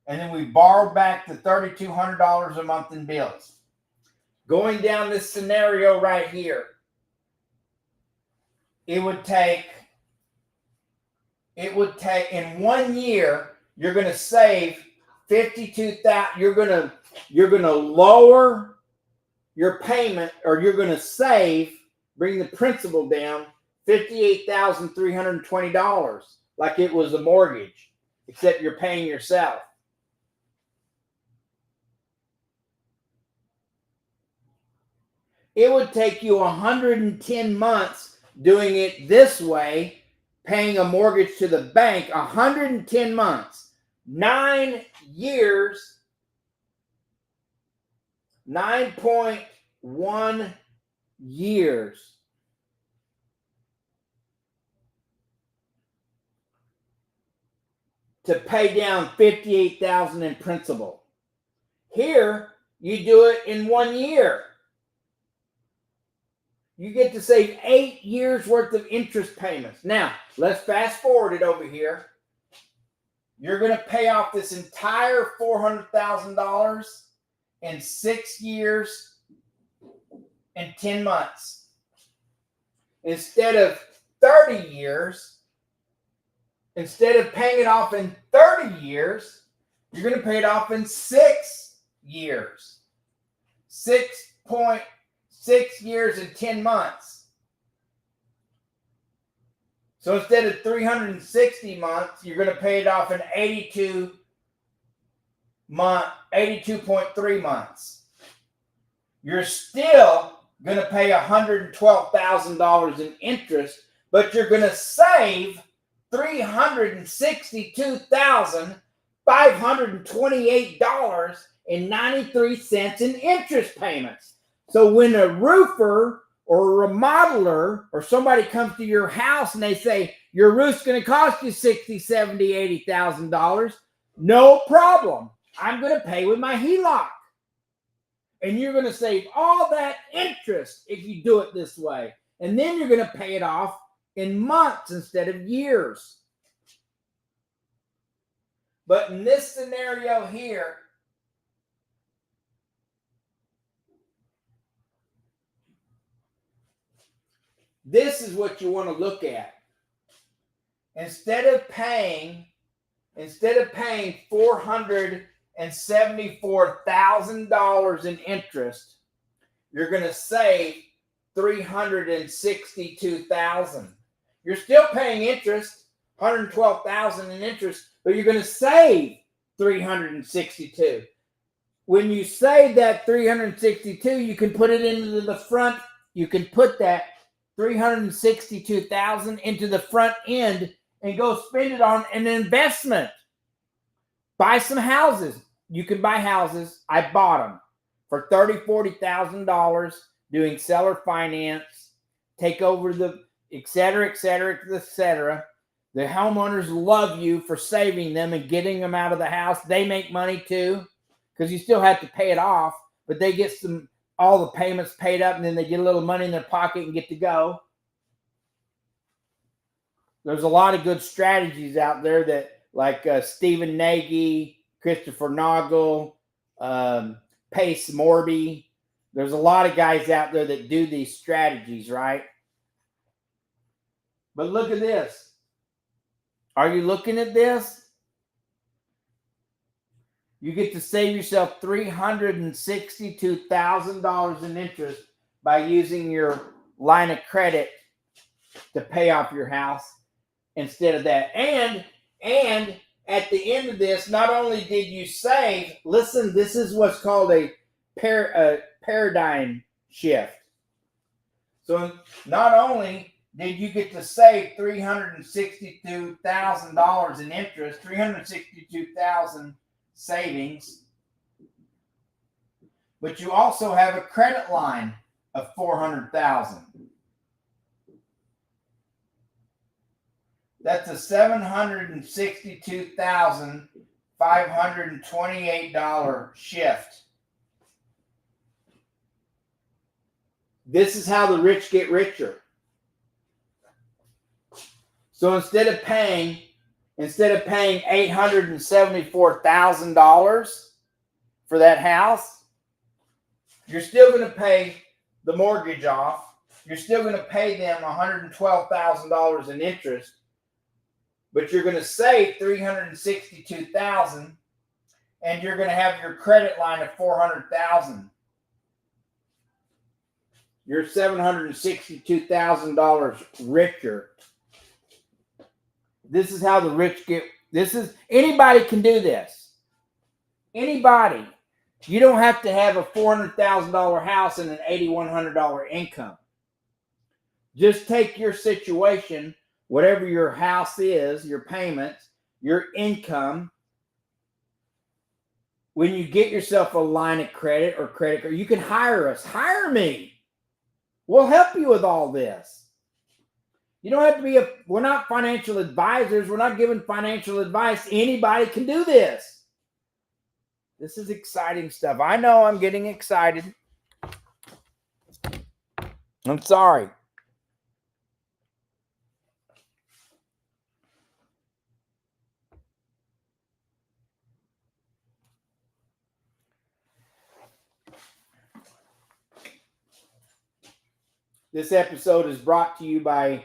and then we borrowed back the $3,200 a month in bills. Going down this scenario right here, it would take in 1 year, you're going to save $52,000. You're going to lower your payment, or you're going to save, bring the principal down $58,320, like it was a mortgage, except you're paying yourself. It would take you 110 months doing it this way, paying a mortgage to the bank. 110 months, 9 years, 9.1 years. To pay down $58,000 in principal. Here, you do it in 1 year. You get to save 8 years worth of interest payments. Now, let's fast forward it over here. You're going to pay off this entire $400,000 in 6 years and 10 months. Instead of 30 years, instead of paying it off in 30 years, you're going to pay it off in 6 years. 6.6 years and 10 months. So instead of 360 months, you're going to pay it off in 82.3 months. You're still going to pay $112,000 in interest, but you're going to save $362,528.93 in interest payments. So when a roofer or a remodeler or somebody comes to your house and they say, your roof's going to cost you $60,000, $70,000, $80,000, no problem. I'm going to pay with my HELOC. And you're going to save all that interest if you do it this way. And then you're going to pay it off in months instead of years. But in this scenario here, this is what you want to look at. Instead of paying $474,000 in interest, you're going to save $362,000. You're still paying interest, $112,000 in interest, but you're going to save $362,000. When you save that $362,000, you can put it into the front. You can put that $362,000 into the front end and go spend it on an investment. Buy some houses. You can buy houses. I bought them for $30,000, $40,000, doing seller finance, take over the et cetera, et cetera, et cetera. The homeowners love you for saving them and getting them out of the house. They make money too, because you still have to pay it off, but they get all the payments paid up, and then they get a little money in their pocket and get to go. There's a lot of good strategies out there that, like Stephen Nagy, Christopher Nagel, Pace Morby. There's a lot of guys out there that do these strategies, right? But look at this. Are you looking at this? You get to save yourself $362,000 in interest by using your line of credit to pay off your house instead of that. And And at the end of this, not only did you save, listen, this is what's called a paradigm shift. So not only did you get to save $362,000 in interest, 362,000 savings, but you also have a credit line of 400,000. That's a $762,528 shift. This is how the rich get richer. So instead of paying $874,000 for that house, you're still going to pay the mortgage off. You're still going to pay them $112,000 in interest, but you're going to save $362,000, and you're going to have your credit line of $400,000. You're $762,000 richer. This is how the rich get. Anybody can do this. Anybody. You don't have to have a $400,000 house and an $8,100 income. Just take your situation, whatever your house is, your payments, your income. When you get yourself a line of credit or credit card, you can hire us. Hire me. We'll help you with all this. You don't have to be we're not financial advisors. We're not giving financial advice. Anybody can do this. This is exciting stuff. I know I'm getting excited. I'm sorry. This episode is brought to you by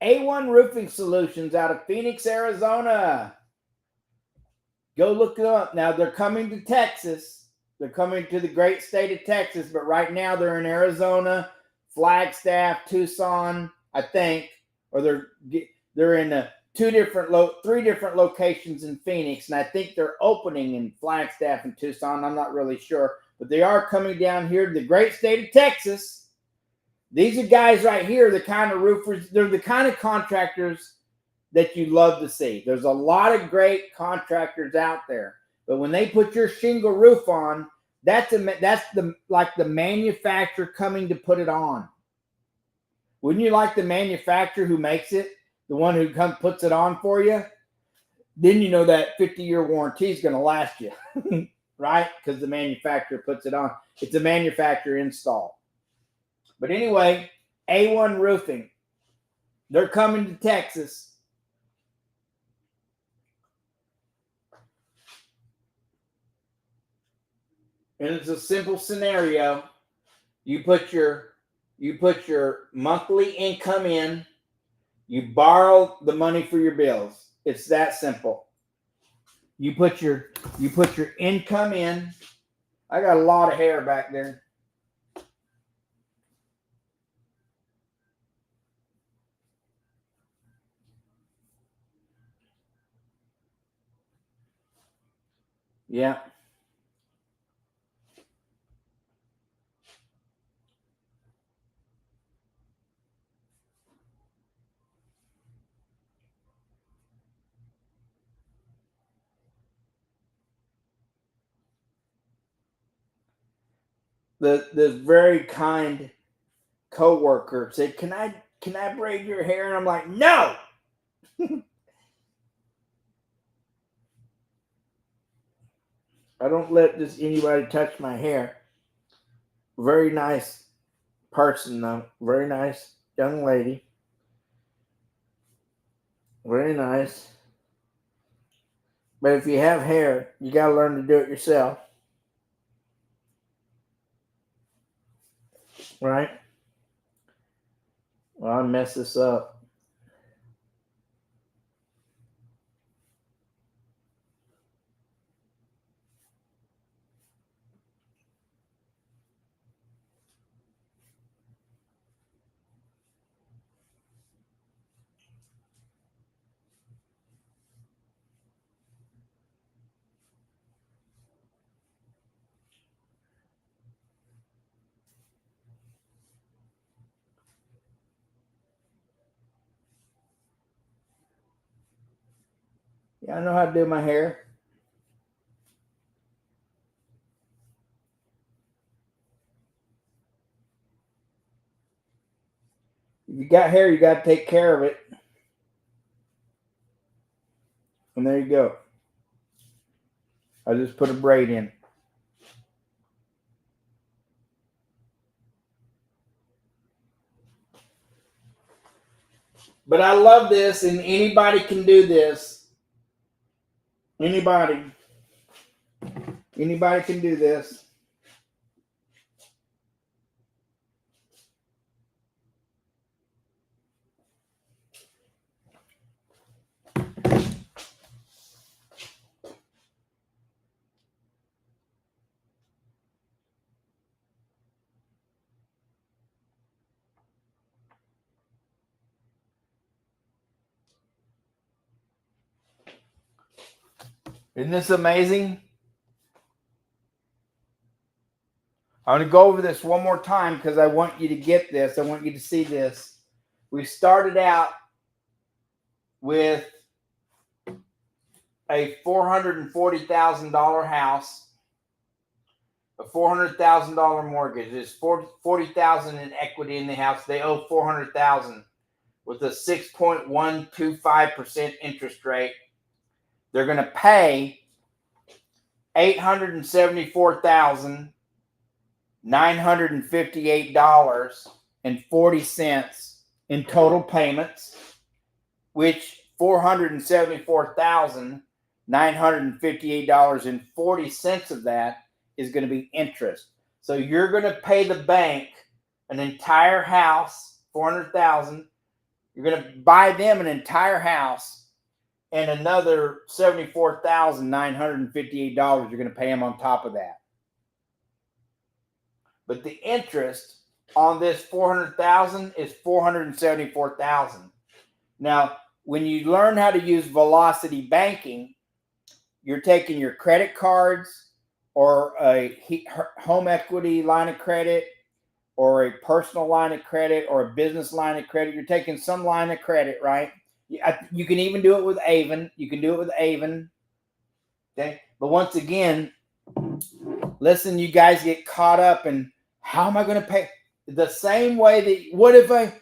A1 Roofing Solutions out of Phoenix, Arizona. Go look them up. Now, they're coming to Texas. They're coming to the great state of Texas, but right now they're in Arizona, Flagstaff, Tucson, I think, or they're in three different locations in Phoenix, and I think they're opening in Flagstaff and Tucson. I'm not really sure, but they are coming down here to the great state of Texas. These are guys right here, the kind of roofers, they're the kind of contractors that you love to see. There's a lot of great contractors out there, but when they put your shingle roof on, that's the manufacturer coming to put it on. Wouldn't you like the manufacturer who makes it, the one who puts it on for you? Then you know that 50-year warranty is going to last you, right? Because the manufacturer puts it on. It's a manufacturer install. But anyway, A1 Roofing, they're coming to Texas. And it's a simple scenario. You put your monthly income in, you borrow the money for your bills. It's that simple. You put your income in. I got a lot of hair back there. Yeah. The very kind coworker said, "Can I braid your hair?" And I'm like, "No." I don't let anybody touch my hair. Very nice person, though. Very nice young lady. Very nice. But if you have hair, you got to learn to do it yourself. Right? Well, I mess this up. Yeah, I know how to do my hair. If you got hair, you got to take care of it. And there you go. I just put a braid in. But I love this, and anybody can do this. Anybody can do this. Isn't this amazing? I'm going to go over this one more time because I want you to get this. I want you to see this. We started out with a $440,000 house, a $400,000 mortgage. There's $40,000 in equity in the house. They owe $400,000 with a 6.125% interest rate. They're going to pay $874,958.40 in total payments, which $474,958.40 of that is going to be interest. So you're going to pay the bank an entire house, $400,000. You're going to buy them an entire house, and another $74,958 you're going to pay them on top of that. But the interest on this $400,000 is $474,000. Now, when you learn how to use velocity banking, you're taking your credit cards or a home equity line of credit or a personal line of credit or a business line of credit. You're taking some line of credit, right? You can even do it with Avon. Okay. But once again, listen, you guys get caught up in how am I going to pay? The same way that what if I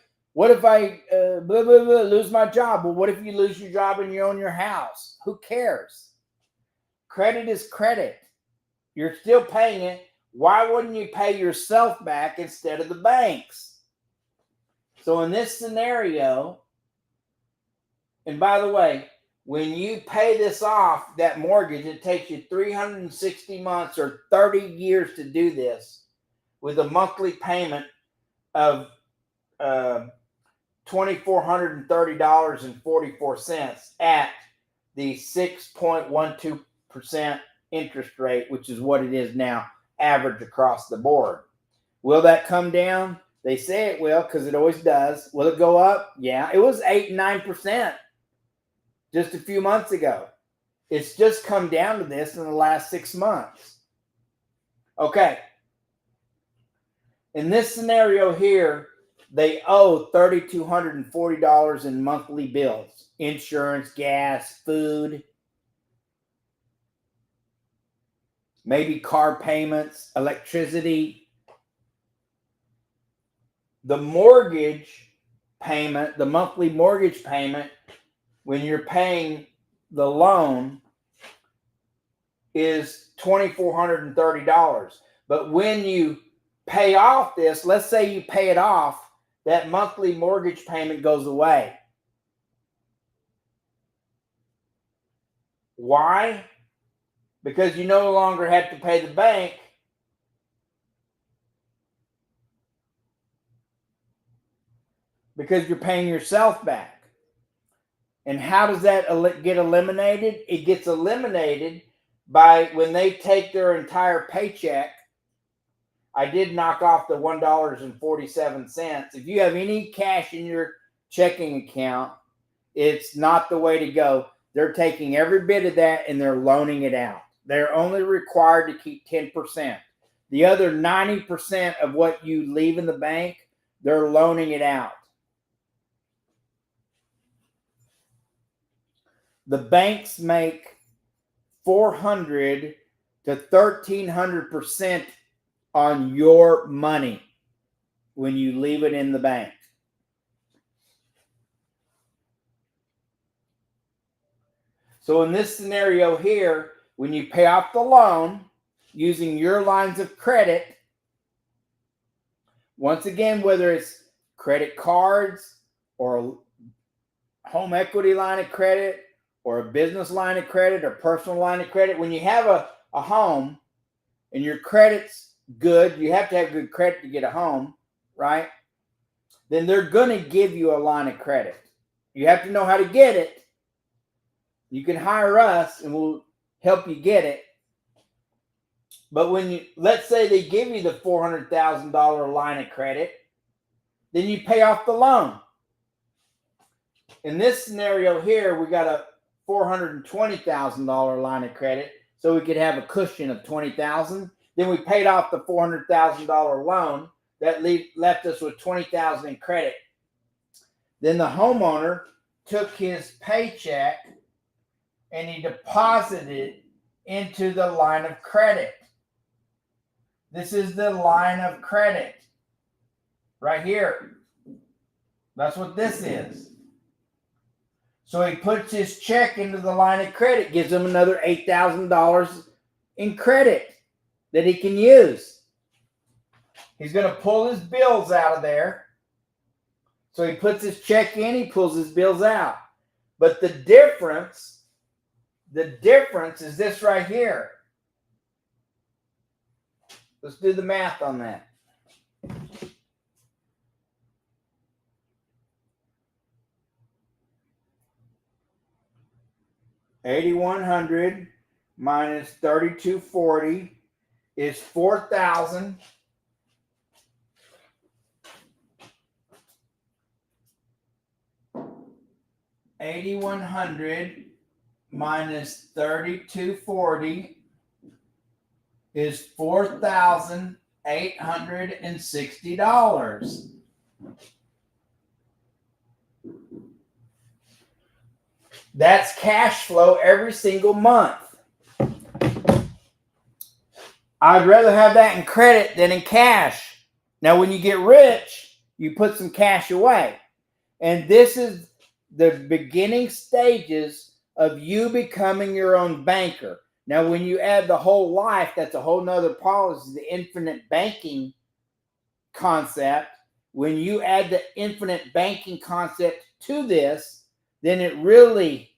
lose my job? Well, what if you lose your job and you own your house? Who cares? Credit is credit. You're still paying it. Why wouldn't you pay yourself back instead of the banks? So in this scenario, and by the way, when you pay this off, that mortgage, it takes you 360 months or 30 years to do this with a monthly payment of $2,430.44 at the 6.12% interest rate, which is what it is now, average across the board. Will that come down? They say it will because it always does. Will it go up? Yeah, it was 8 and 9% just a few months ago. It's just come down to this in the last 6 months. Okay. In this scenario here, they owe $3,240 in monthly bills, insurance, gas, food, maybe car payments, electricity. The mortgage payment, the monthly mortgage payment, when you're paying the loan, is $2,430. But when you pay off this, let's say you pay it off, that monthly mortgage payment goes away. Why? Because you no longer have to pay the bank. Because you're paying yourself back. And how does that get eliminated? It gets eliminated by when they take their entire paycheck. I did knock off the $1.47. If you have any cash in your checking account, it's not the way to go. They're taking every bit of that and they're loaning it out. They're only required to keep 10%. The other 90% of what you leave in the bank, they're loaning it out. the banks make 400 to 1,300% on your money when you leave it in the bank. So in this scenario here, when you pay off the loan using your lines of credit, once again, whether it's credit cards or a home equity line of credit or a business line of credit or personal line of credit, when you have a home and your credit's good, you have to have good credit to get a home, right? Then they're going to give you a line of credit. You have to know how to get it. You can hire us and we'll help you get it. But when you, let's say they give you the $400,000 line of credit, then you pay off the loan. In this scenario here, we got a $420,000 line of credit, so we could have a cushion of $20,000. Then we paid off the $400,000 loan. That left us with $20,000 in credit. Then the homeowner took his paycheck and he deposited it into the line of credit. This is the line of credit right here. That's what this is. So he puts his check into the line of credit, gives him another $8,000 in credit that he can use. He's going to pull his bills out of there. So he puts his check in, he pulls his bills out. But the difference is this right here. Let's do the math on that. $8,100 minus $3,240 is $4,000. $8,100 minus $3,240 is $4,860. That's cash flow every single month. I'd rather have that in credit than in cash. Now, when you get rich, you put some cash away. And this is the beginning stages of you becoming your own banker. Now, when you add the whole life, that's a whole nother policy, the infinite banking concept. When you add the infinite banking concept to this, then it really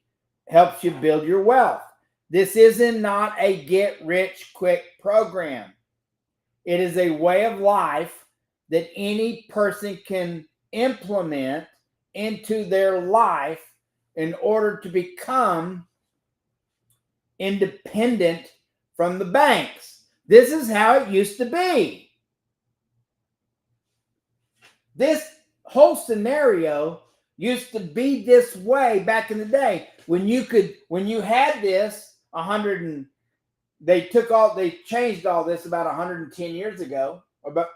helps you build your wealth. This isn't not a get-rich-quick program. It is a way of life that any person can implement into their life in order to become independent from the banks. This is how it used to be. This whole scenario used to be this way back in the day when you had this they changed all this about 110 years ago, about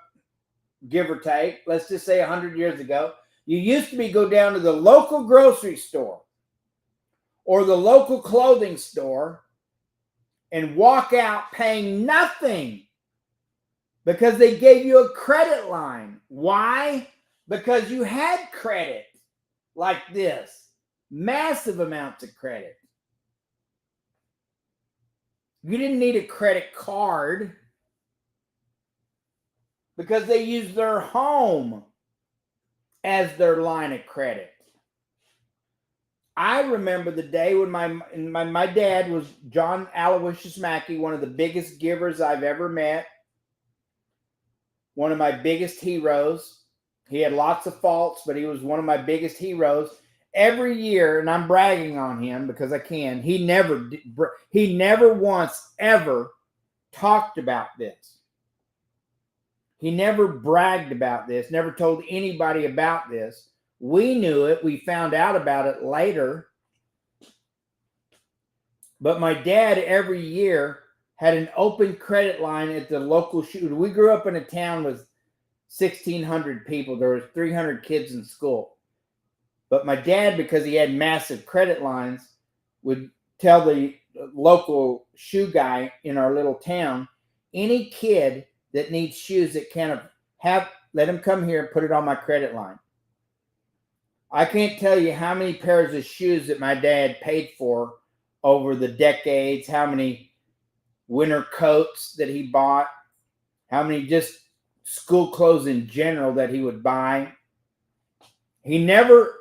give or take, let's just say 100 years ago. You used to go down to the local grocery store or the local clothing store and walk out paying nothing because they gave you a credit line. Why? Because you had credit like this, massive amounts of credit. You didn't need a credit card because they used their home as their line of credit. I remember the day when my dad was John Aloysius Mackey, one of the biggest givers I've ever met, one of my biggest heroes. He had lots of faults, but he was one of my biggest heroes. Every year, and I'm bragging on him because I can, he never once ever talked about this. He never bragged about this, never told anybody about this. We knew it. We found out about it later. But my dad every year had an open credit line at the local shoot. We grew up in a town with 1,600 people. There was 300 kids in school. But my dad, because he had massive credit lines, would tell the local shoe guy in our little town, any kid that needs shoes that can't have, let him come here and put it on my credit line. I can't tell you how many pairs of shoes that my dad paid for over the decades, how many winter coats that he bought, how many just school clothes in general that he would buy. He never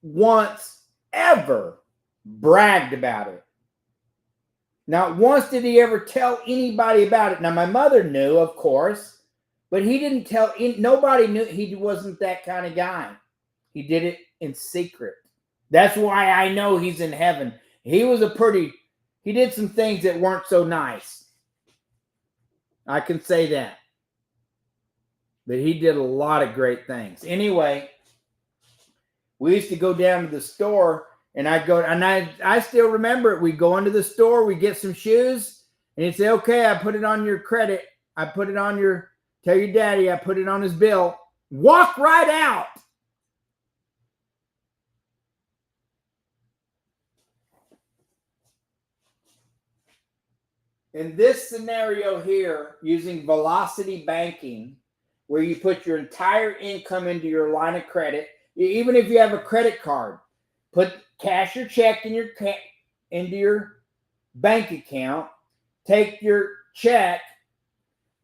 once ever bragged about it. Not once did he ever tell anybody about it. Now, my mother knew, of course, but he didn't tell, nobody knew. He wasn't that kind of guy. He did it in secret. That's why I know he's in heaven. He did some things that weren't so nice. I can say that. But he did a lot of great things. Anyway, we used to go down to the store, and I still remember it. We'd go into the store, we'd get some shoes, and he'd say, okay, I put it on your credit. I put it on tell your daddy I put it on his bill. Walk right out. In this scenario here, using velocity banking, where you put your entire income into your line of credit, even if you have a credit card, put cash or check into your bank account, take your check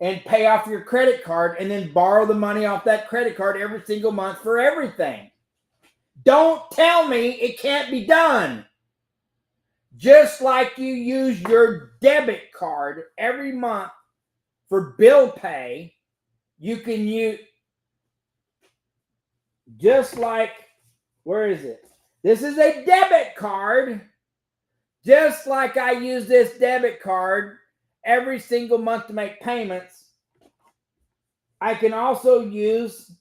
and pay off your credit card, and then borrow the money off that credit card every single month for everything. Don't tell me it can't be done. Just like you use your debit card every month for bill pay, you can use, just like, where is it? This is a debit card. Just like I use this debit card every single month to make payments, I can also use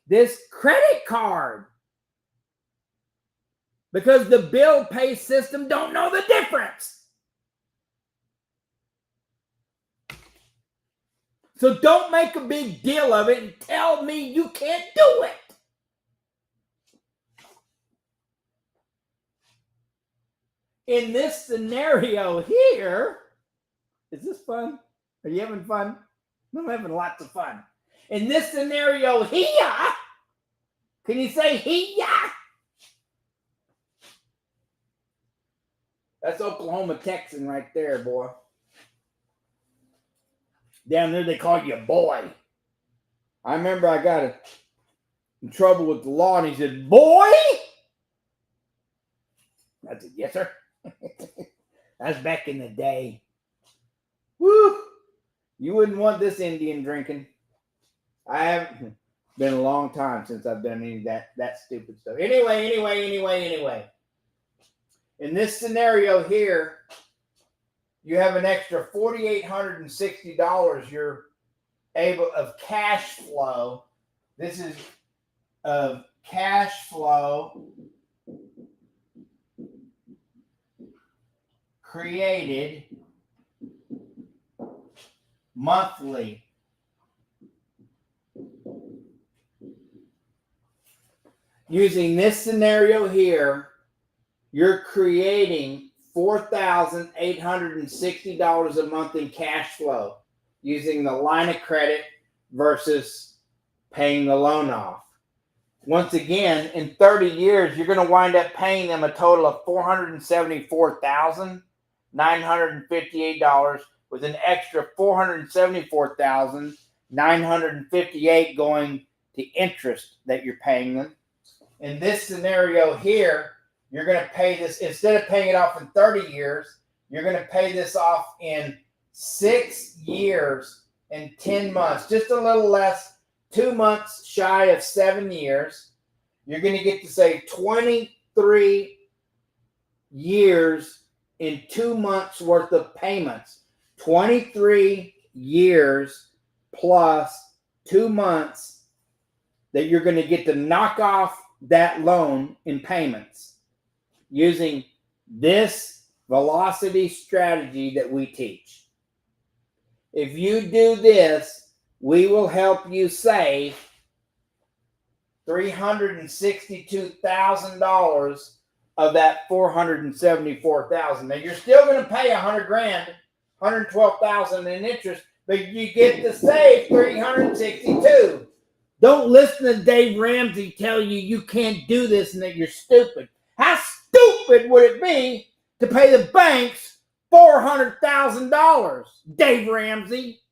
this credit card. Because the bill pay system don't know the difference. So don't make a big deal of it and tell me you can't do it. In this scenario here, is this fun? Are you having fun? I'm having lots of fun. In this scenario here, can you say here? That's Oklahoma Texan right there, boy. Down there they call you boy. I remember I got in trouble with the law, and he said, boy? I said, yes, sir. That's back in the day. Woo! You wouldn't want this Indian drinking. I haven't been a long time since I've done any of that stupid stuff. Anyway. In this scenario here, you have an extra $4,860 you're able of cash flow. This is of cash flow created monthly. Using this scenario here, you're creating $4,860 a month in cash flow using the line of credit versus paying the loan off. Once again, in 30 years, you're going to wind up paying them a total of $474,958 with an extra $474,958 going to interest that you're paying them. In this scenario here, you're going to pay this, instead of paying it off in 30 years, you're going to pay this off in 6 years and 10 months, just a little less, 2 months shy of 7 years. You're going to get to save 23 years in 2 months worth of payments. 23 years plus 2 months that you're going to get to knock off that loan in payments using this velocity strategy that we teach. If you do this, we will help you save $362,000 of that $474,000. Now you're still going to pay $100,000, $112,000 in interest, but you get to save $362,000. Don't listen to Dave Ramsey tell you you can't do this and that you're stupid. How stupid would it be to pay the banks $400,000, Dave Ramsey?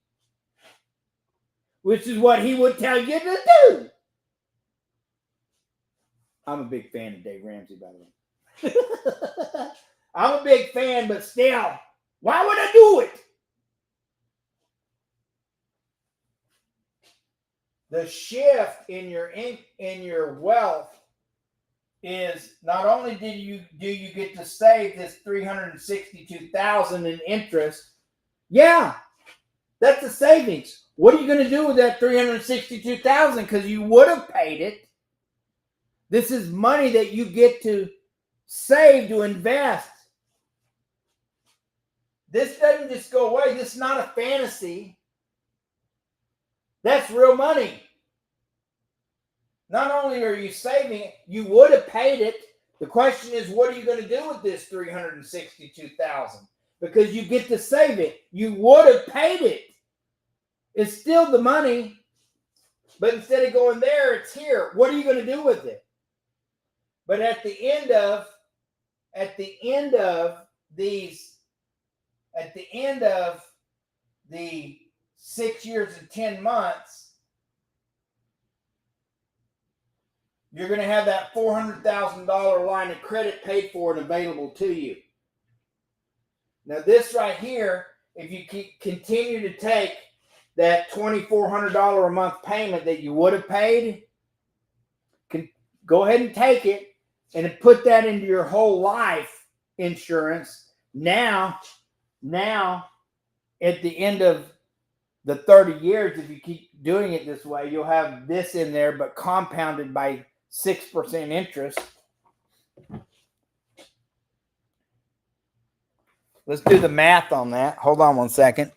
Which is what he would tell you to do. I'm a big fan of Dave Ramsey, by the way. I'm a big fan, but still, why would I do it? The shift in your wealth is not only do you get to save this $362,000 in interest. Yeah, that's the savings. What are you going to do with that $362,000? Because you would have paid it. This is money that you get to save to invest. This doesn't just go away. This is not a fantasy. That's real money. Not only are you saving it, you would have paid it. The question is, what are you going to do with this $362,000? Because you get to save it. You would have paid it. It's still the money, but instead of going there, it's here. What are you going to do with it? But at the end of the 6 years and 10 months, you're going to have that $400,000 line of credit paid for and available to you. Now this right here, if you continue to take that $2,400 a month payment that you would have paid, go ahead and take it and put that into your whole life insurance. Now at the end of the 30 years, if you keep doing it this way, you'll have this in there, but compounded by 6% interest. Let's do the math on that. Hold on one second.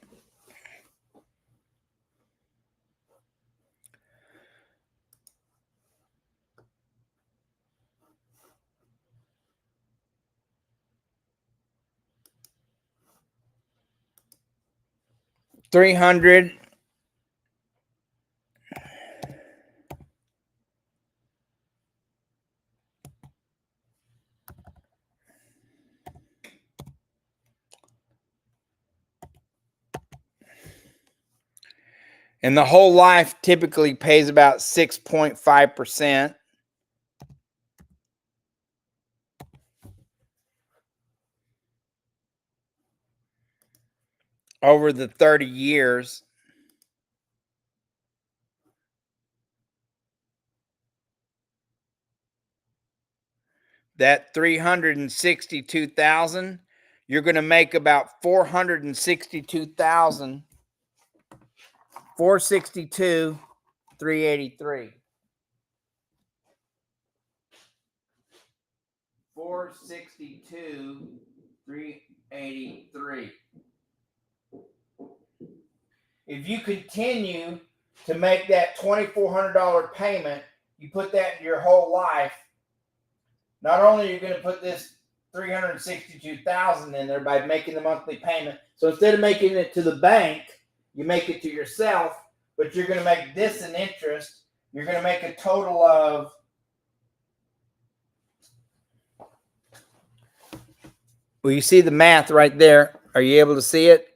$300. And the whole life typically pays about 6.5%. Over the 30 years. That $362,000, you're going to make about $462,000. 462, 383. 462, 383. If you continue to make that $2,400 payment, you put that in your whole life. Not only are you going to put this $362,000 in there by making the monthly payment. So instead of making it to the bank, you make it to yourself, but you're going to make this an interest. You're going to make a total of well, you see the math right there. Are you able to see it?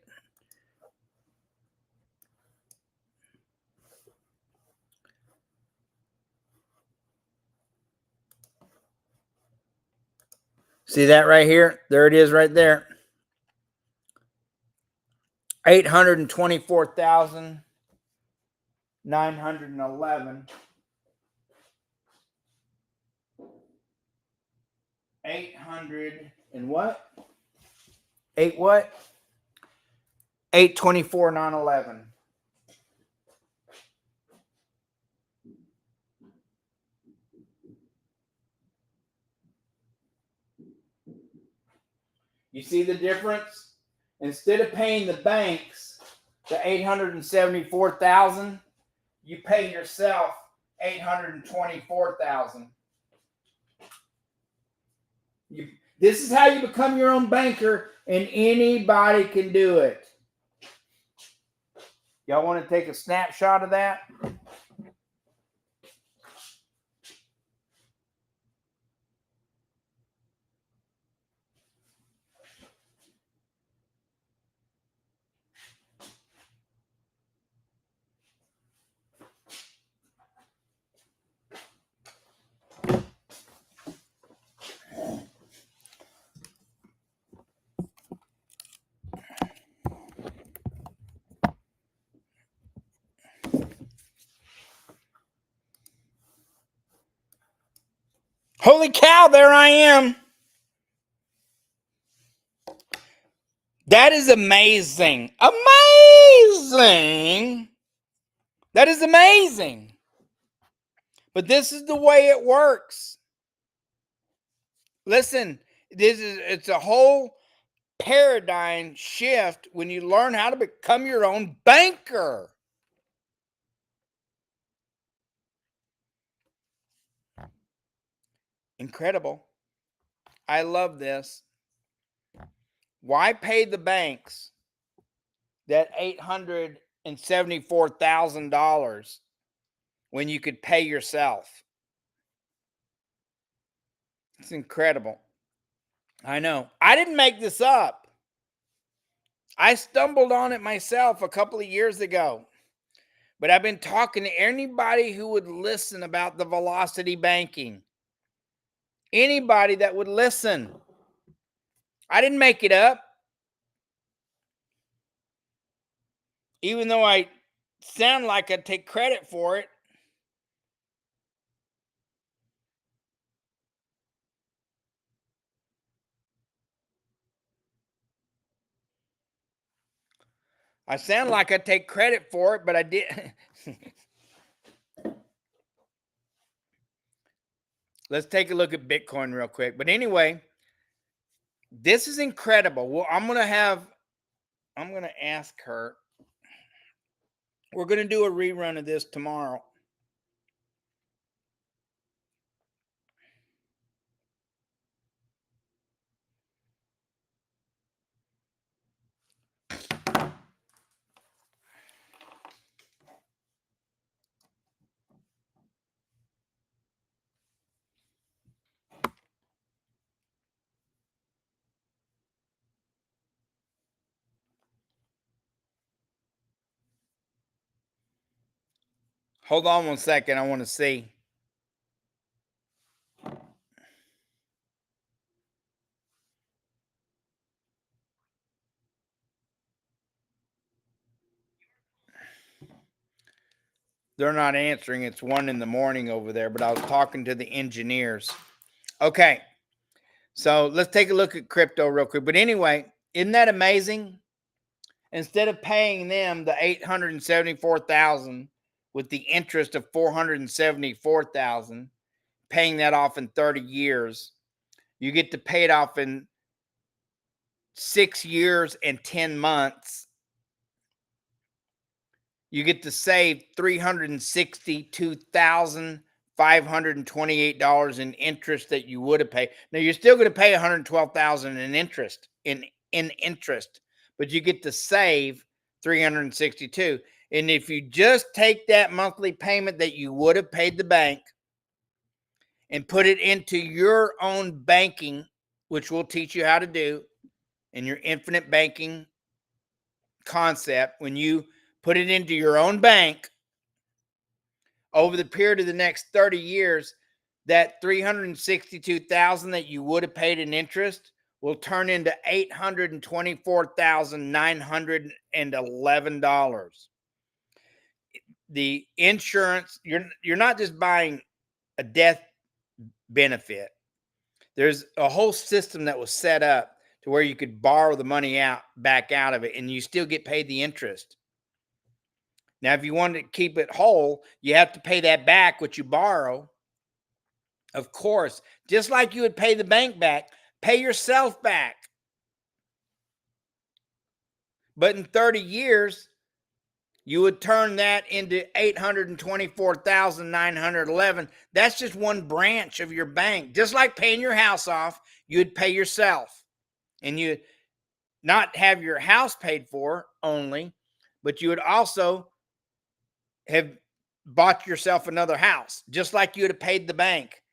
See that right here? There it is right there. $824,911. 800 and what? 8 what? 824,911. You see the difference? Instead of paying the banks the $874,000, you pay yourself $824,000. This is how you become your own banker, and anybody can do it. Y'all want to take a snapshot of that? Holy cow, there I am. That is amazing. Amazing. That is amazing. But this is the way it works. Listen, it's a whole paradigm shift when you learn how to become your own banker. Incredible. I love this. Why pay the banks that $874,000 when you could pay yourself? It's incredible. I know. I didn't make this up. I stumbled on it myself a couple of years ago. But I've been talking to anybody who would listen about the velocity banking. Anybody that would listen. I didn't make it up. Even though I sound like I take credit for it. I sound like I take credit for it, but I did. Let's take a look at Bitcoin real quick. But anyway, this is incredible. Well, I'm going to ask her. We're going to do a rerun of this tomorrow. Hold on one second. I want to see. They're not answering. It's 1 a.m. over there, but I was talking to the engineers. Okay. So let's take a look at crypto real quick. But anyway, isn't that amazing? Instead of paying them the $874,000 with the interest of $474,000, paying that off in 30 years, you get to pay it off in 6 years and 10 months. You get to save $362,528 in interest that you would have paid. Now you're still going to pay $112,000 in interest, but you get to save $362,000. And if you just take that monthly payment that you would have paid the bank and put it into your own banking, which we'll teach you how to do in your infinite banking concept, when you put it into your own bank over the period of the next 30 years, that $362,000 that you would have paid in interest will turn into $824,911. The insurance, you're not just buying a death benefit. There's a whole system that was set up to where you could borrow the money back out of it, and you still get paid the interest. Now, if you want to keep it whole, you have to pay that back, what you borrow. Of course, just like you would pay the bank back, pay yourself back. But in 30 years, you would turn that into 824,911. That's just one branch of your bank. Just like paying your house off, you'd pay yourself. And you not have your house paid for only, but you would also have bought yourself another house, just like you would have paid the bank.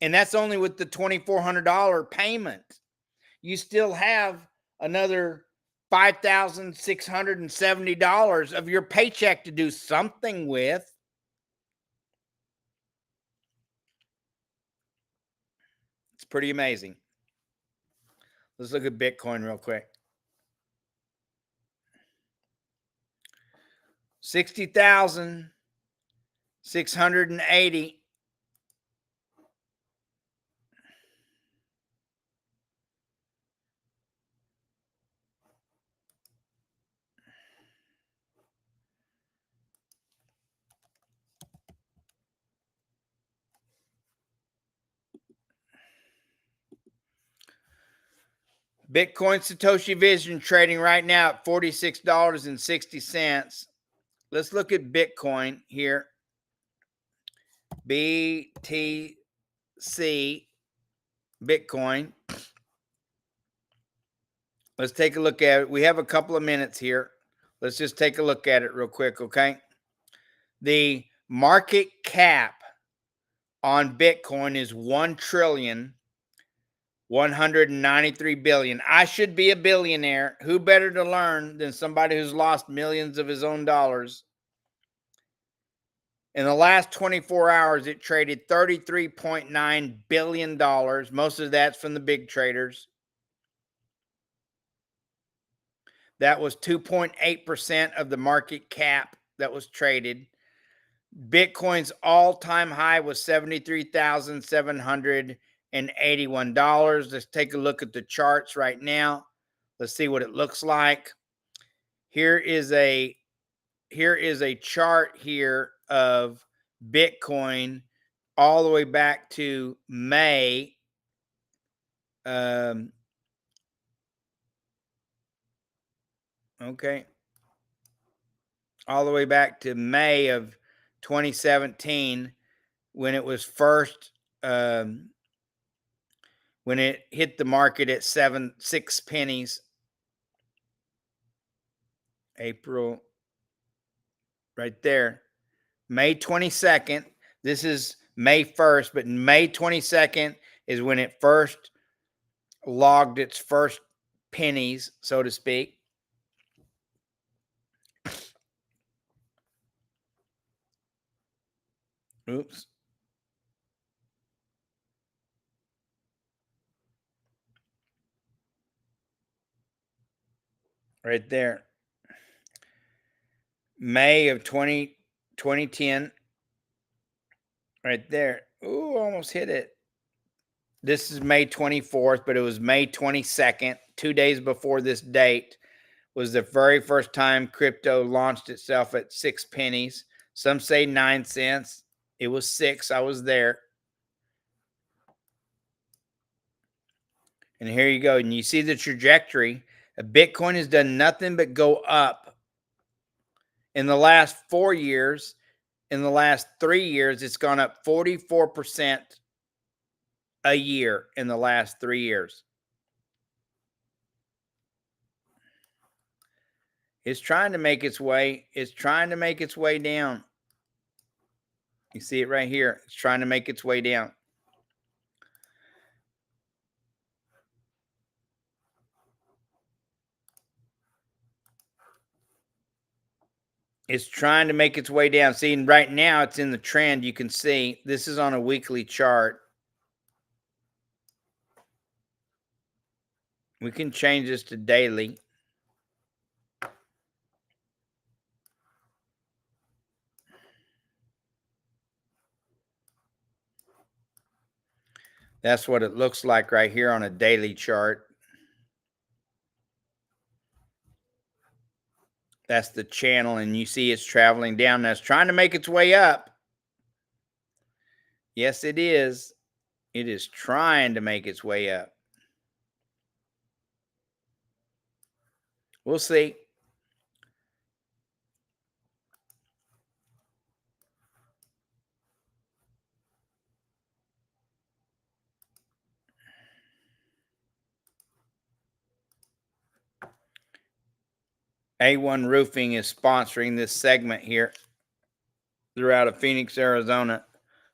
And that's only with the $2,400 payment. You still have another $5,670 of your paycheck to do something with. It's pretty amazing. Let's look at Bitcoin real quick. 60,680. Bitcoin Satoshi Vision trading right now at $46.60. Let's look at Bitcoin here. BTC Bitcoin. Let's take a look at it. We have a couple of minutes here. Let's just take a look at it real quick, okay? The market cap on Bitcoin is 1,193,000,000,000. I should be a billionaire. Who better to learn than somebody who's lost millions of his own dollars? In the last 24 hours, it traded $33.9 billion. Most of that's from the big traders. That was 2.8% of the market cap that was traded. Bitcoin's all-time high was $73,781. Let's take a look at the charts right now. Let's see what it looks like. Here is a chart here of Bitcoin all the way back to May. Okay. All the way back to May of 2017 when it was first when it hit the market at 6 pennies. April, right there. May 22nd. This is May 1st, but May 22nd is when it first logged its first pennies, so to speak. Oops. Right there. May of 2010. Right there. Ooh, almost hit it. This is May 24th, but it was May 22nd, 2 days before this date, was the very first time crypto launched itself at 6 pennies. Some say 9 cents. It was 6. I was there. And here you go. And you see the trajectory. Bitcoin has done nothing but go up. In the last 4 years, in the last 3 years, it's gone up 44% a year in the last 3 years. It's trying to make its way. It's trying to make its way down. You see it right here. It's trying to make its way down. It's trying to make its way down. See, right now it's in the trend. You can see this is on a weekly chart. We can change this to daily. That's what it looks like right here on a daily chart. That's the channel, and you see it's traveling down. Now it's trying to make its way up. Yes, it is. It is trying to make its way up. We'll see. A1 Roofing is sponsoring this segment here. They're out of Phoenix, Arizona.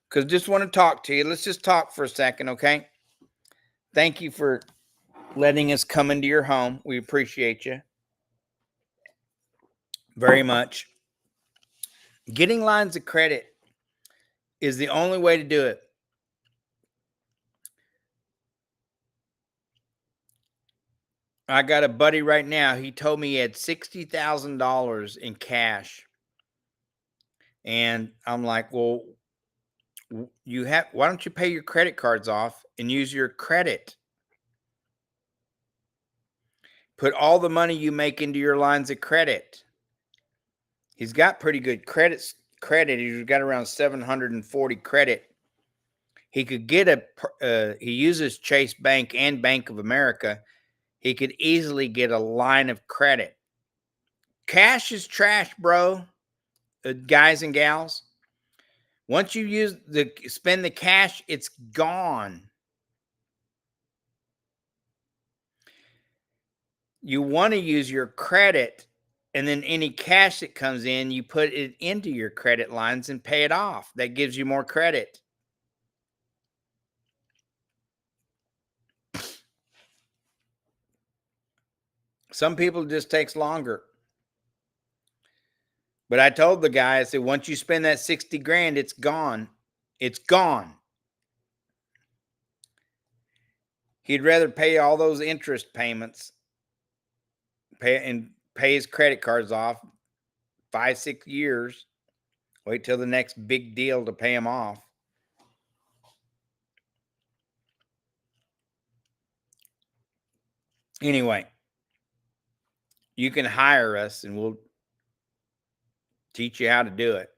Because just want to talk to you. Let's just talk for a second, okay? Thank you for letting us come into your home. We appreciate you very much. Getting lines of credit is the only way to do it. I got a buddy right now. He told me he had $60,000 in cash. And I'm like, well, why don't you pay your credit cards off and use your credit? Put all the money you make into your lines of credit. He's got pretty good credit. He's got around 740 credit. He could get he uses Chase Bank and Bank of America. He could easily get a line of credit. Cash is trash, bro. Guys and gals. Once you spend the cash, it's gone. You want to use your credit, and then any cash that comes in, you put it into your credit lines and pay it off. That gives you more credit. Some people it just takes longer. But I told the guy, I said, once you spend that 60 grand, it's gone. It's gone. He'd rather pay all those interest payments, pay his credit cards off 5-6 years, wait till the next big deal to pay him off. Anyway, you can hire us and we'll teach you how to do it.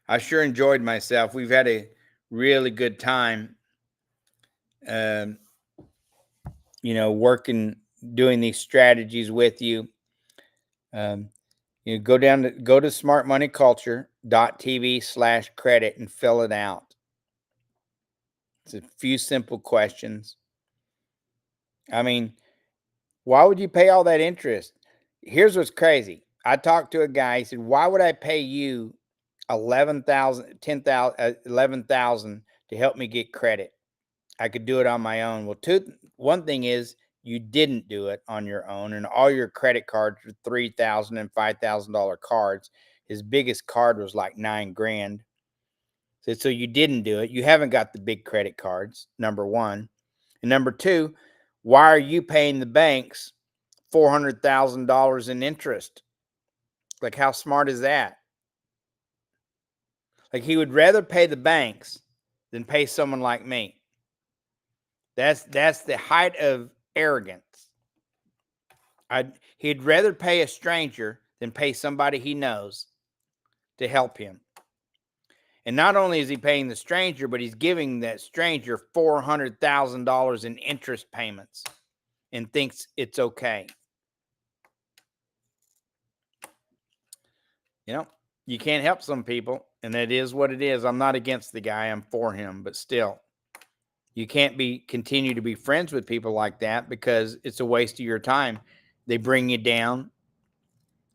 I sure enjoyed myself. We've had a really good time, working, doing these strategies with you. Go to smartmoneyculture.tv/credit and fill it out. It's a few simple questions. I mean, why would you pay all that interest? Here's what's crazy. I talked to a guy. He said, "Why would I pay you 11,000, 10,000, 11,000 to help me get credit? I could do it on my own." Well, one thing is you didn't do it on your own, and all your credit cards were $3,000 and $5,000 cards. His biggest card was like $9 grand. So you didn't do it. You haven't got the big credit cards. Number one, and number two, why are you paying the banks $400,000 in interest? Like, how smart is that? Like, he would rather pay the banks than pay someone like me. That's the height of arrogance. He'd rather pay a stranger than pay somebody he knows to help him. And not only is he paying the stranger, but he's giving that stranger $400,000 in interest payments and thinks it's okay. You can't help some people, and it is what it is. I'm not against the guy. I'm for him, but still, you can't continue to be friends with people like that because it's a waste of your time. They bring you down.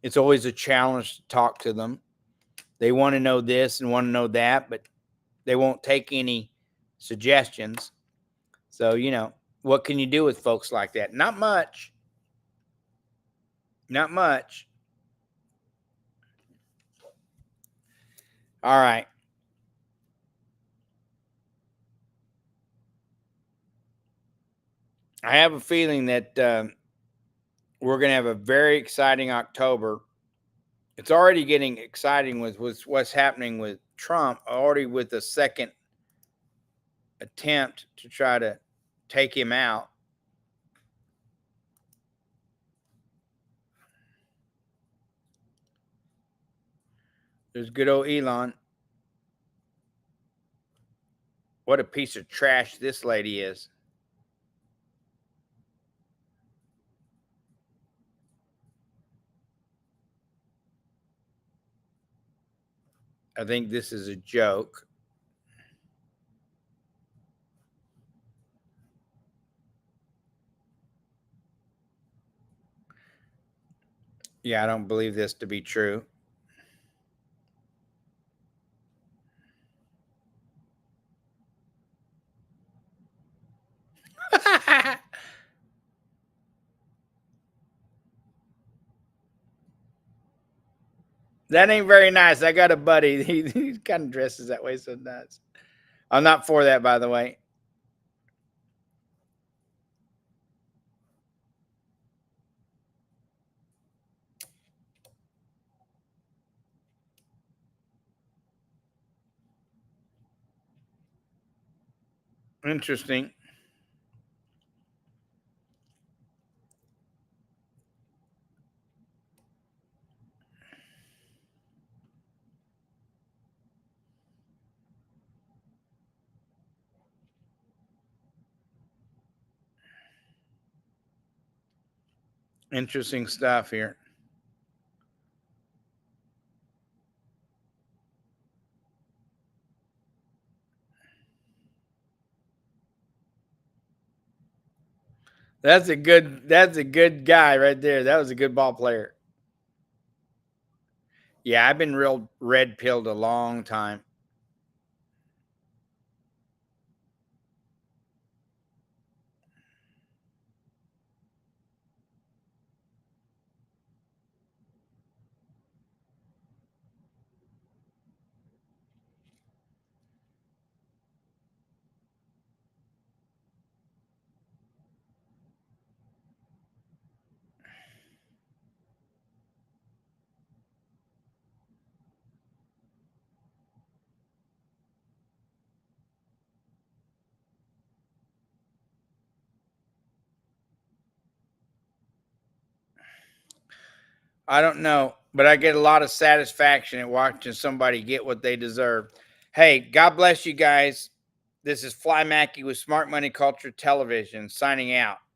It's always a challenge to talk to them. They want to know this and want to know that, but they won't take any suggestions. So, what can you do with folks like that? Not much. Not much. All right. I have a feeling that we're going to have a very exciting October. It's already getting exciting with what's happening with Trump, already with the second attempt to try to take him out. There's good old Elon. What a piece of trash this lady is. I think this is a joke. Yeah, I don't believe this to be true. That ain't very nice. I got a buddy. He kind of dresses that way sometimes. I'm not for that, by the way. Interesting. Interesting stuff here. That's a good guy right there. That was a good ball player. Yeah, I've been real red pilled a long time. I don't know, but I get a lot of satisfaction at watching somebody get what they deserve. Hey, God bless you guys. This is Fly Mackey with Smart Money Culture Television signing out.